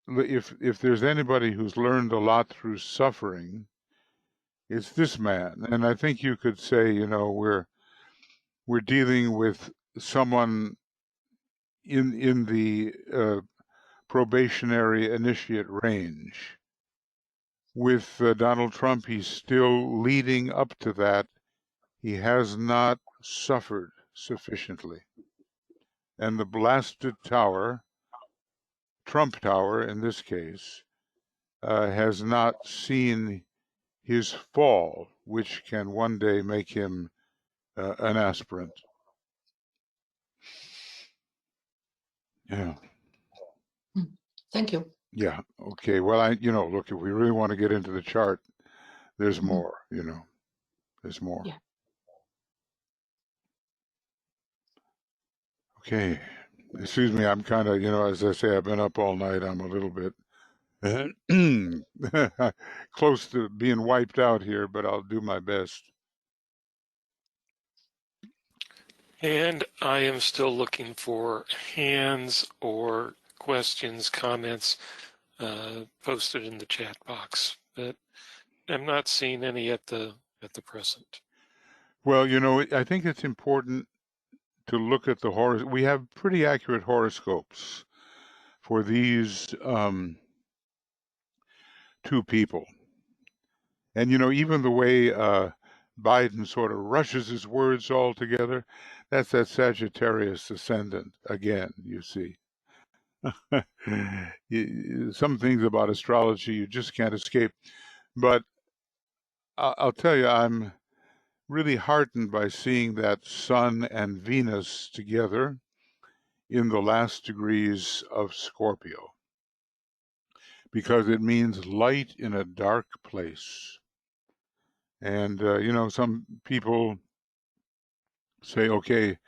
if there's anybody who's learned a lot through suffering, it's this man. And I think you could say, we're dealing with someone in the probationary initiate range. With Donald Trump, he's still leading up to that. He has not suffered sufficiently. And the blasted tower, Trump Tower in this case, has not seen his fall, which can one day make him an aspirant. Yeah. Thank you. Yeah. Okay. Well, look, if we really want to get into the chart, there's more, there's more. Yeah. Okay. Excuse me. I'm kind of, as I say, I've been up all night. I'm a little bit close to being wiped out here, but I'll do my best. And I am still looking for hands or questions, comments posted in the chat box, but I'm not seeing any at the present. Well, I think it's important to look at the horoscope. We have pretty accurate horoscopes for these two people. And, even the way Biden sort of rushes his words all together, that's that Sagittarius-Ascendant again, you see. Some things about astrology you just can't escape. But I'll tell you, I'm really heartened by seeing that Sun and Venus together in the last degrees of Scorpio, because it means light in a dark place. And, some people say, okay,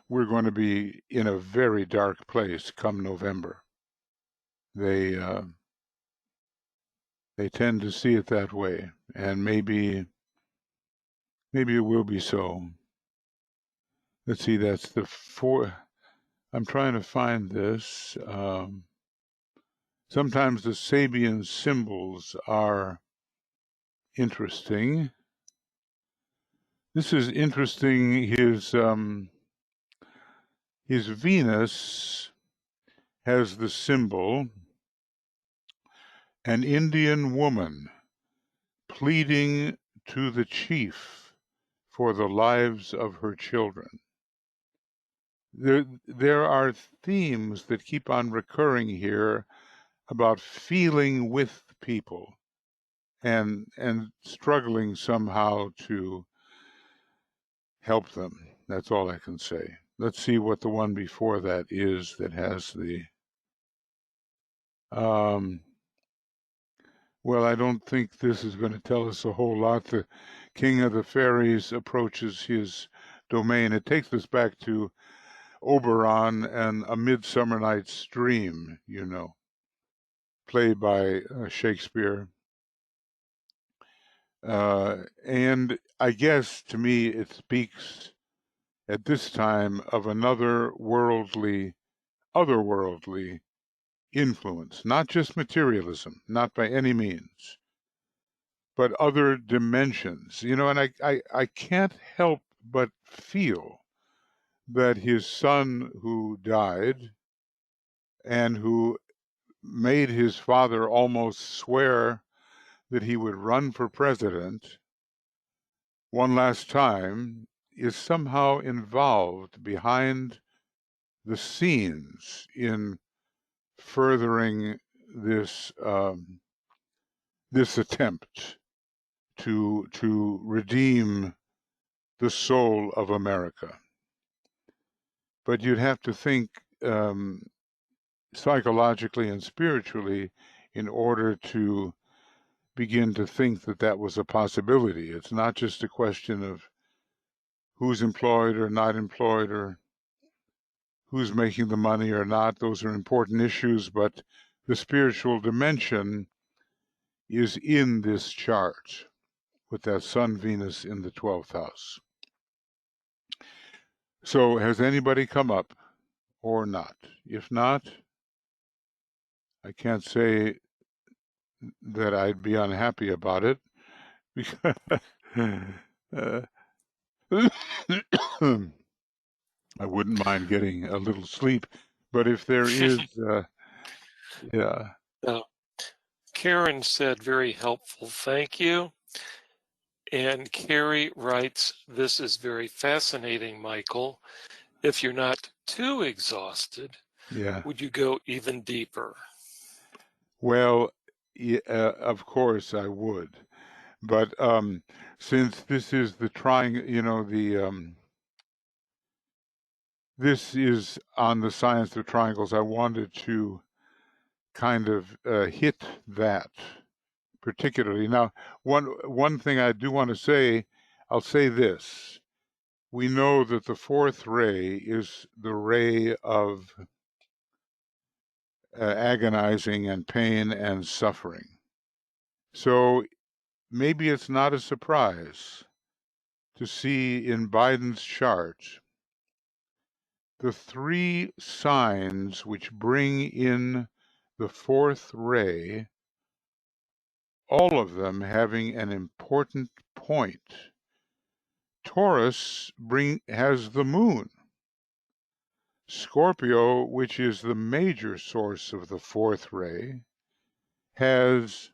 we're going to be in a very dark place come November. They tend to see it that way, and maybe it will be so. Let's see, that's the four. I'm trying to find this. Sometimes the Sabian symbols are interesting. This is interesting. His Venus has the symbol an Indian woman pleading to the chief for the lives of her children. There are themes that keep on recurring here about feeling with people and struggling somehow to help them. That's all I can say. Let's see what the one before that is that has the well, I don't think this is going to tell us a whole lot. The King of the Fairies approaches his domain. It takes us back to Oberon and A Midsummer Night's Dream, played by Shakespeare. And I guess, to me, it speaks at this time of another otherworldly influence, not just materialism, not by any means, but other dimensions, and I can't help but feel that his son who died and who made his father almost swear that he would run for president one last time is somehow involved behind the scenes in furthering this attempt to redeem the soul of America. But you'd have to think psychologically and spiritually in order to begin to think that that was a possibility. It's not just a question of who's employed or not employed or who's making the money or not. Those are important issues, but the spiritual dimension is in this chart with that Sun Venus in the 12th house. So has anybody come up or not? If not, I can't say that I'd be unhappy about it because I wouldn't mind getting a little sleep. But if there is, yeah. Karen said, very helpful, thank you. And Carrie writes, this is very fascinating, Michael. If you're not too exhausted, would you go even deeper? Well, of course I would. But since this is the this is on the science of triangles, I wanted to kind of hit that particularly. Now, one thing I do want to say, I'll say this. We know that the fourth ray is the ray of agonizing and pain and suffering. So maybe it's not a surprise to see in Biden's chart the three signs which bring in the fourth ray, all of them having an important point. Taurus has the moon. Scorpio, which is the major source of the fourth ray, has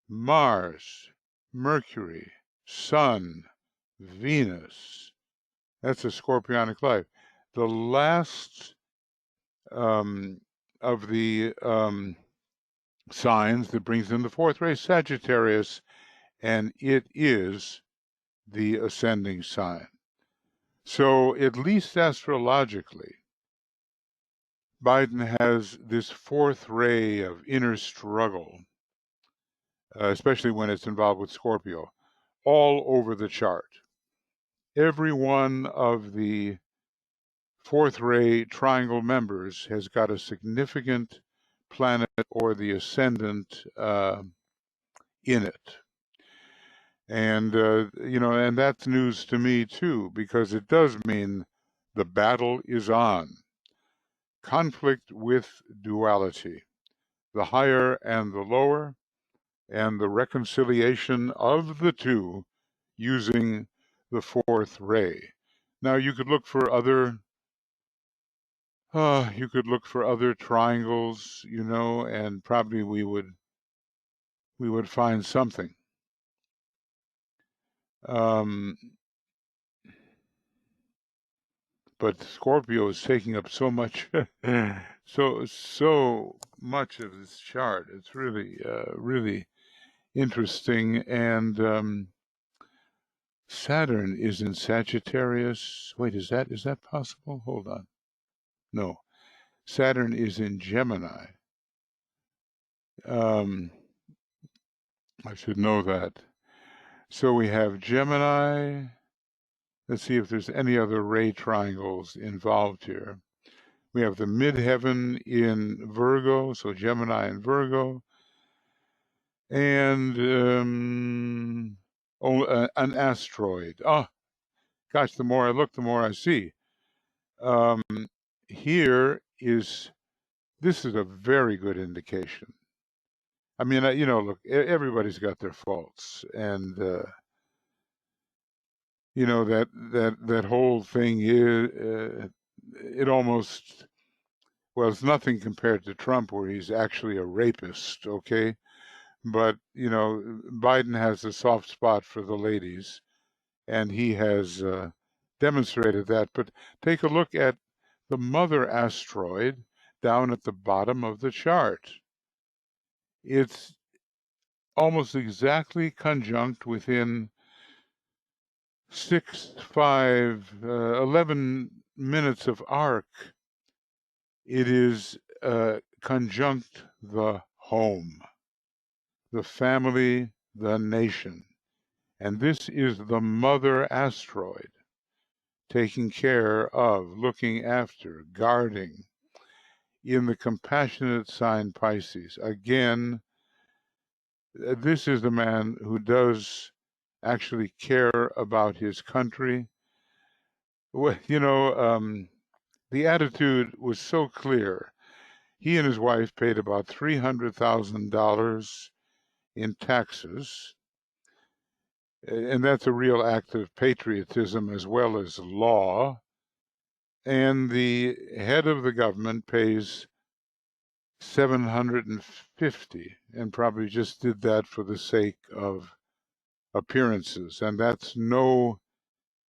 Mars, Mercury, Sun, Venus. That's a scorpionic life. The last of the signs that brings in the fourth ray, Sagittarius, and it is the ascending sign. So at least astrologically, Biden has this fourth ray of inner struggle, especially when it's involved with Scorpio, all over the chart. Every one of the fourth ray triangle members has got a significant planet or the ascendant in it. And, and that's news to me too, because it does mean the battle is on. Conflict with duality, the higher and the lower, and the reconciliation of the two using the fourth ray. Now you could look for other triangles, and probably we would find something. But Scorpio is taking up so much, so much of this chart. It's really, really interesting. And Saturn is in Sagittarius. Wait, is that possible? Hold on. No, Saturn is in Gemini. I should know that. So we have Gemini. Let's see if there's any other ray triangles involved here. We have the midheaven in Virgo, so Gemini and Virgo. And an asteroid. Oh, gosh, the more I look, the more I see. This is a very good indication. I mean, look, everybody's got their faults, and that whole thing is it almost, well, it's nothing compared to Trump, where he's actually a rapist, okay? But Biden has a soft spot for the ladies, and he has demonstrated that. But take a look at the mother asteroid down at the bottom of the chart. It's almost exactly conjunct within 11 minutes of arc. It is conjunct the home, the family, the nation. And this is the mother asteroid, taking care of, looking after, guarding, in the compassionate sign Pisces. Again, this is the man who does actually care about his country. Well, the attitude was so clear. He and his wife paid about $300,000 in taxes, and that's a real act of patriotism as well as law. And the head of the government pays $750, and probably just did that for the sake of appearances. And that's no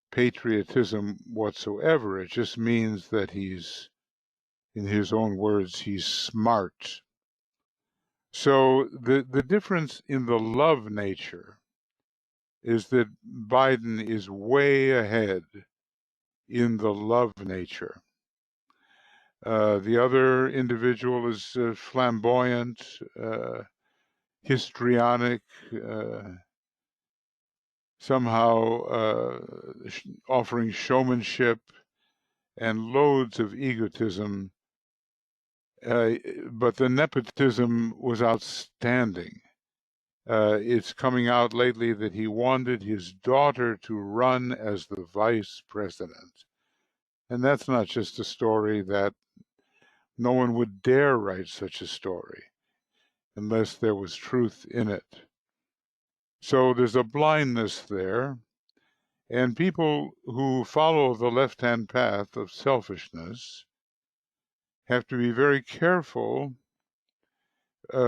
patriotism whatsoever. It just means that he's, in his own words, he's smart. So the difference in the love nature is that Biden is way ahead in the love nature. The other individual is flamboyant, histrionic, somehow offering showmanship and loads of egotism. But the nepotism was outstanding. It's coming out lately that he wanted his daughter to run as the vice president. And that's not just a story that no one would dare write such a story unless there was truth in it. So there's a blindness there. And people who follow the left-hand path of selfishness have to be very careful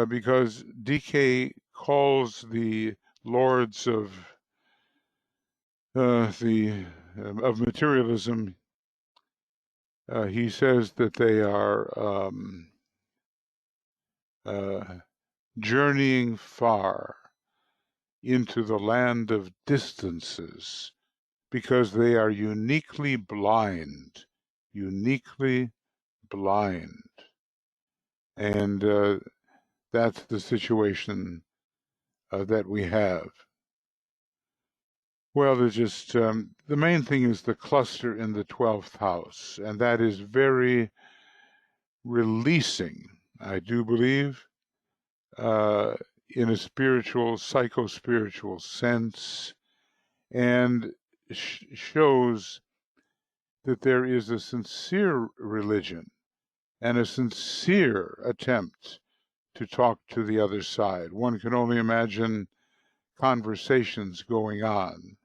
because DK calls the lords of materialism. He says that they are journeying far into the land of distances, because they are uniquely blind, and that's the situation that we have. Well, there's just the main thing is the cluster in the 12th house, and that is very releasing, I do believe, in a spiritual, psycho-spiritual sense, and shows that there is a sincere religion and a sincere attempt to talk to the other side. One can only imagine conversations going on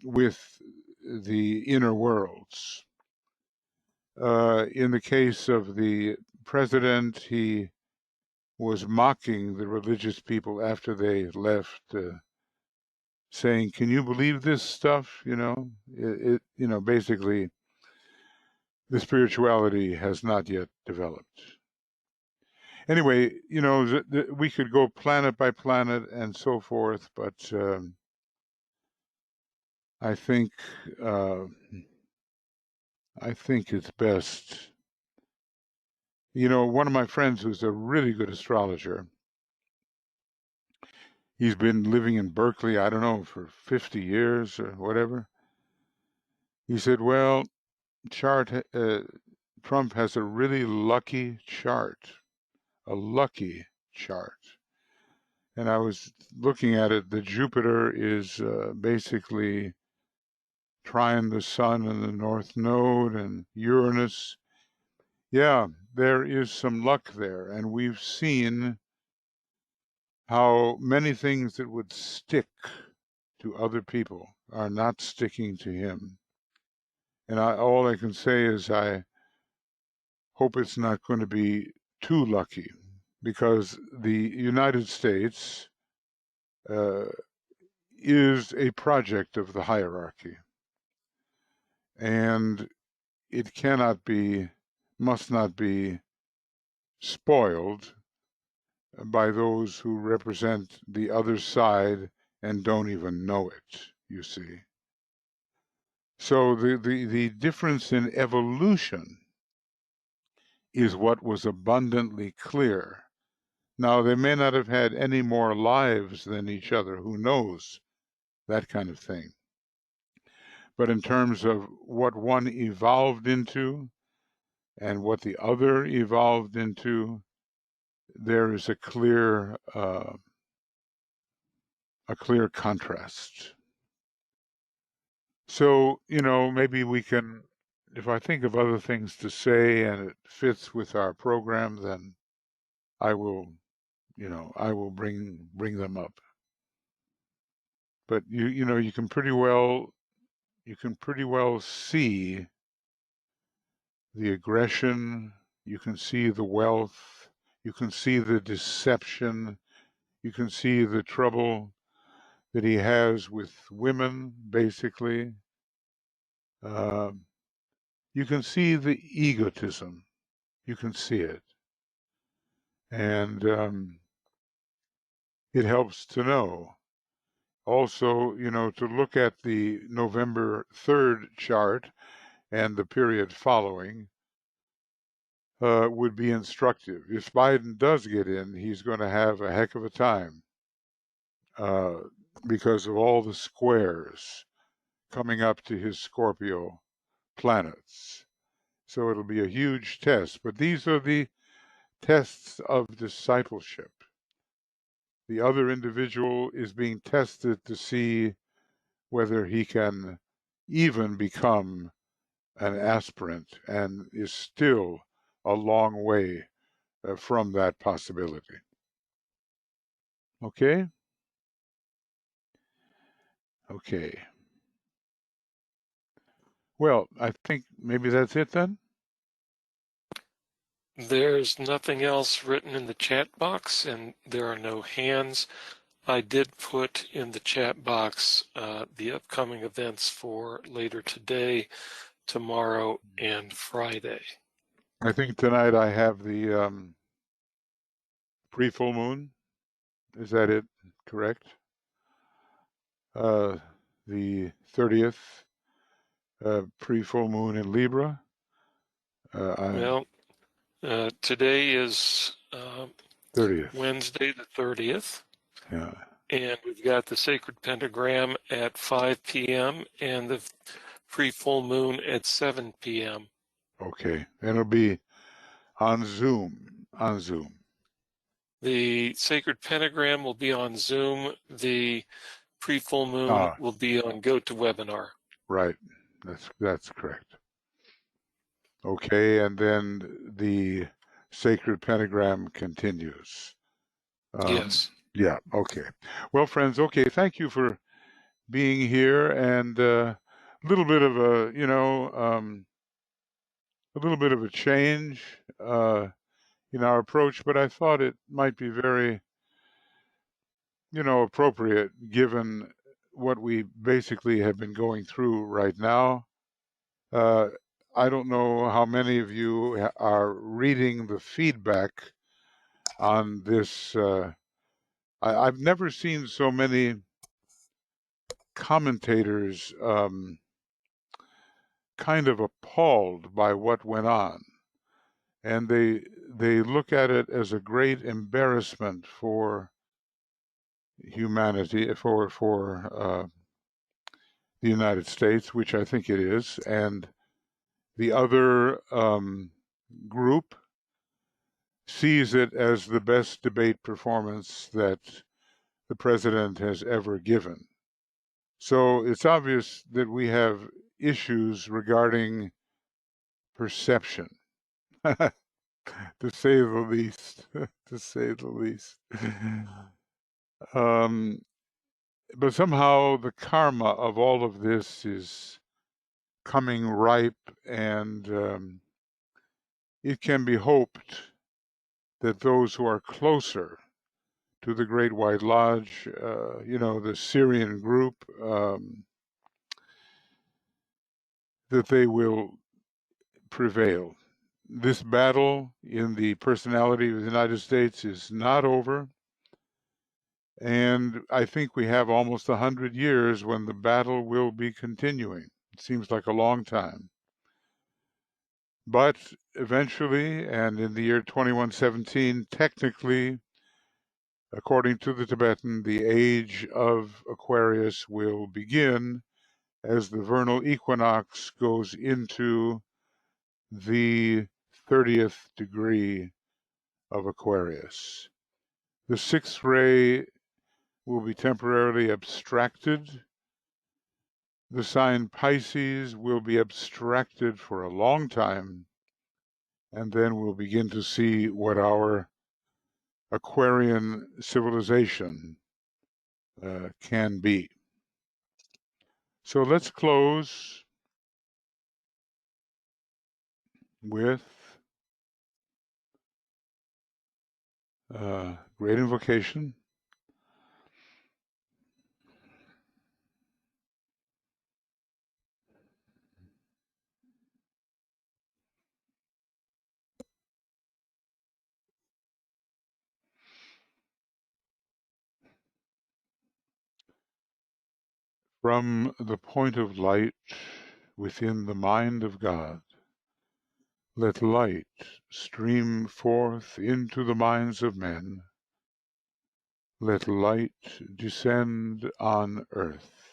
with the inner worlds. In the case of the president, he was mocking the religious people after they left, saying, "Can you believe this stuff?" Basically, the spirituality has not yet developed. Anyway, we could go planet by planet and so forth, but I think it's best. One of my friends who's a really good astrologer, he's been living in Berkeley, I don't know, for 50 years or whatever. He said, well, Trump has a really lucky chart, and I was looking at it. The Jupiter is basically trine the sun in the north node, and Uranus. Yeah, there is some luck there, and we've seen how many things that would stick to other people are not sticking to him. And all I can say is I hope it's not going to be too lucky, because the United States is a project of the hierarchy, and it must not be spoiled by those who represent the other side and don't even know it, you see. So the difference in evolution is what was abundantly clear. Now, they may not have had any more lives than each other, who knows, that kind of thing. But in terms of what one evolved into and what the other evolved into, there is a clear contrast. So, maybe we can, if I think of other things to say and it fits with our program, then I will bring them up. But you can pretty well see the aggression, you can see the wealth, you can see the deception, you can see the trouble that he has with women, basically. You can see the egotism. You can see it. And it helps to know. Also, to look at the November 3rd chart and the period following would be instructive. If Biden does get in, he's going to have a heck of a time because of all the squares coming up to his Scorpio planets. So it'll be a huge test. But these are the tests of discipleship. The other individual is being tested to see whether he can even become an aspirant, and is still a long way from that possibility. Okay? Okay. Well, I think maybe that's it then. There's nothing else written in the chat box, and there are no hands. I did put in the chat box the upcoming events for later today, tomorrow, and Friday. I think tonight I have the pre-full moon. Is that it? Correct? The 30th pre-full moon in Libra. Well, today is 30th. Wednesday the 30th. Yeah. And we've got the sacred pentagram at 5 p.m. and the pre-full moon at 7 p.m. Okay. And it'll be on Zoom. On Zoom. The sacred pentagram will be on Zoom. The pre-full moon will be on GoToWebinar. Right. That's correct. Okay, and then the sacred pentagram continues. Yes. Yeah, okay. Well, friends, okay, thank you for being here, and a little bit of a, a little bit of a change in our approach, but I thought it might be very, appropriate given what we basically have been going through right now. I don't know how many of you are reading the feedback on this. I've never seen so many commentators kind of appalled by what went on, and they look at it as a great embarrassment for humanity, for the United States, which I think it is, and the other group sees it as the best debate performance that the president has ever given. So it's obvious that we have issues regarding perception, to say the least, to say the least. But somehow the karma of all of this is coming ripe, and it can be hoped that those who are closer to the Great White Lodge, the Syrian group, that they will prevail. This battle in the personality of the United States is not over. And I think we have almost 100 years when the battle will be continuing. It seems like a long time. But eventually, and in the year 2117, technically, according to the Tibetan, the age of Aquarius will begin as the vernal equinox goes into the 30th degree of Aquarius. The sixth ray will be temporarily abstracted. The sign Pisces will be abstracted for a long time, and then we'll begin to see what our Aquarian civilization can be. So let's close with great invocation. From the point of light within the mind of God, let light stream forth into the minds of men. Let light descend on earth.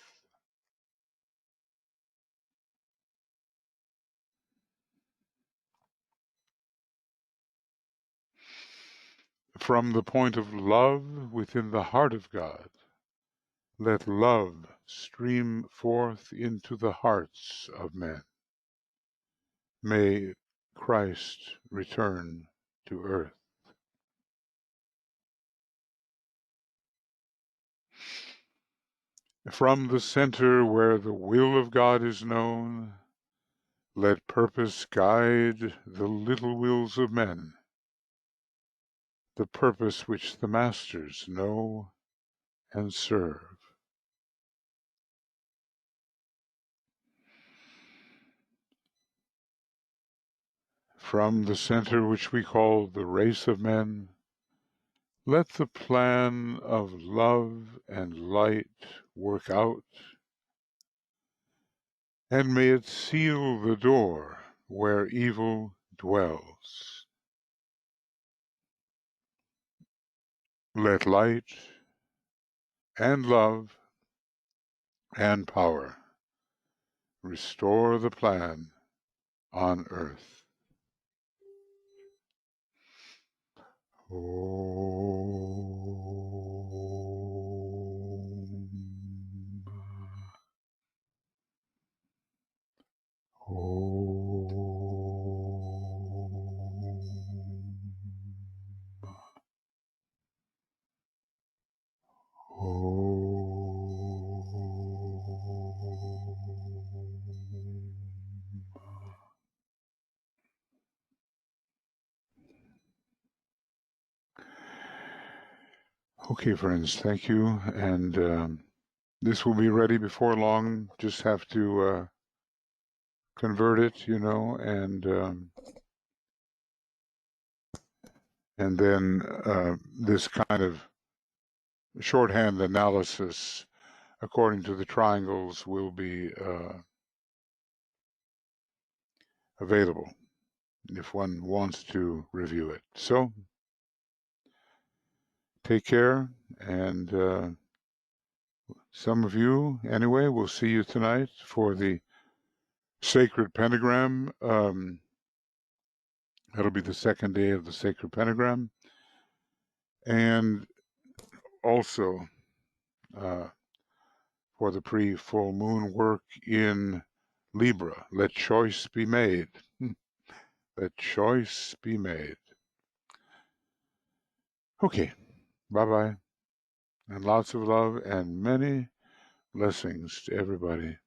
From the point of love within the heart of God, let love stream forth into the hearts of men. May Christ return to earth. From the center where the will of God is known, let purpose guide the little wills of men, the purpose which the masters know and serve. From the center which we call the race of men, Let the plan of love and light work out, and may it seal the door where evil dwells. Let light and love and power restore the plan on earth. Okay, friends, thank you. And this will be ready before long. Just have to convert it, you know, and then this kind of shorthand analysis according to the triangles will be available if one wants to review it. So take care, and some of you, anyway, will see you tonight for the Sacred Pentagram. That'll be the second day of the Sacred Pentagram. And also for the pre-full moon work in Libra. Let choice be made. Let choice be made. Okay, bye-bye. And lots of love and many blessings to everybody.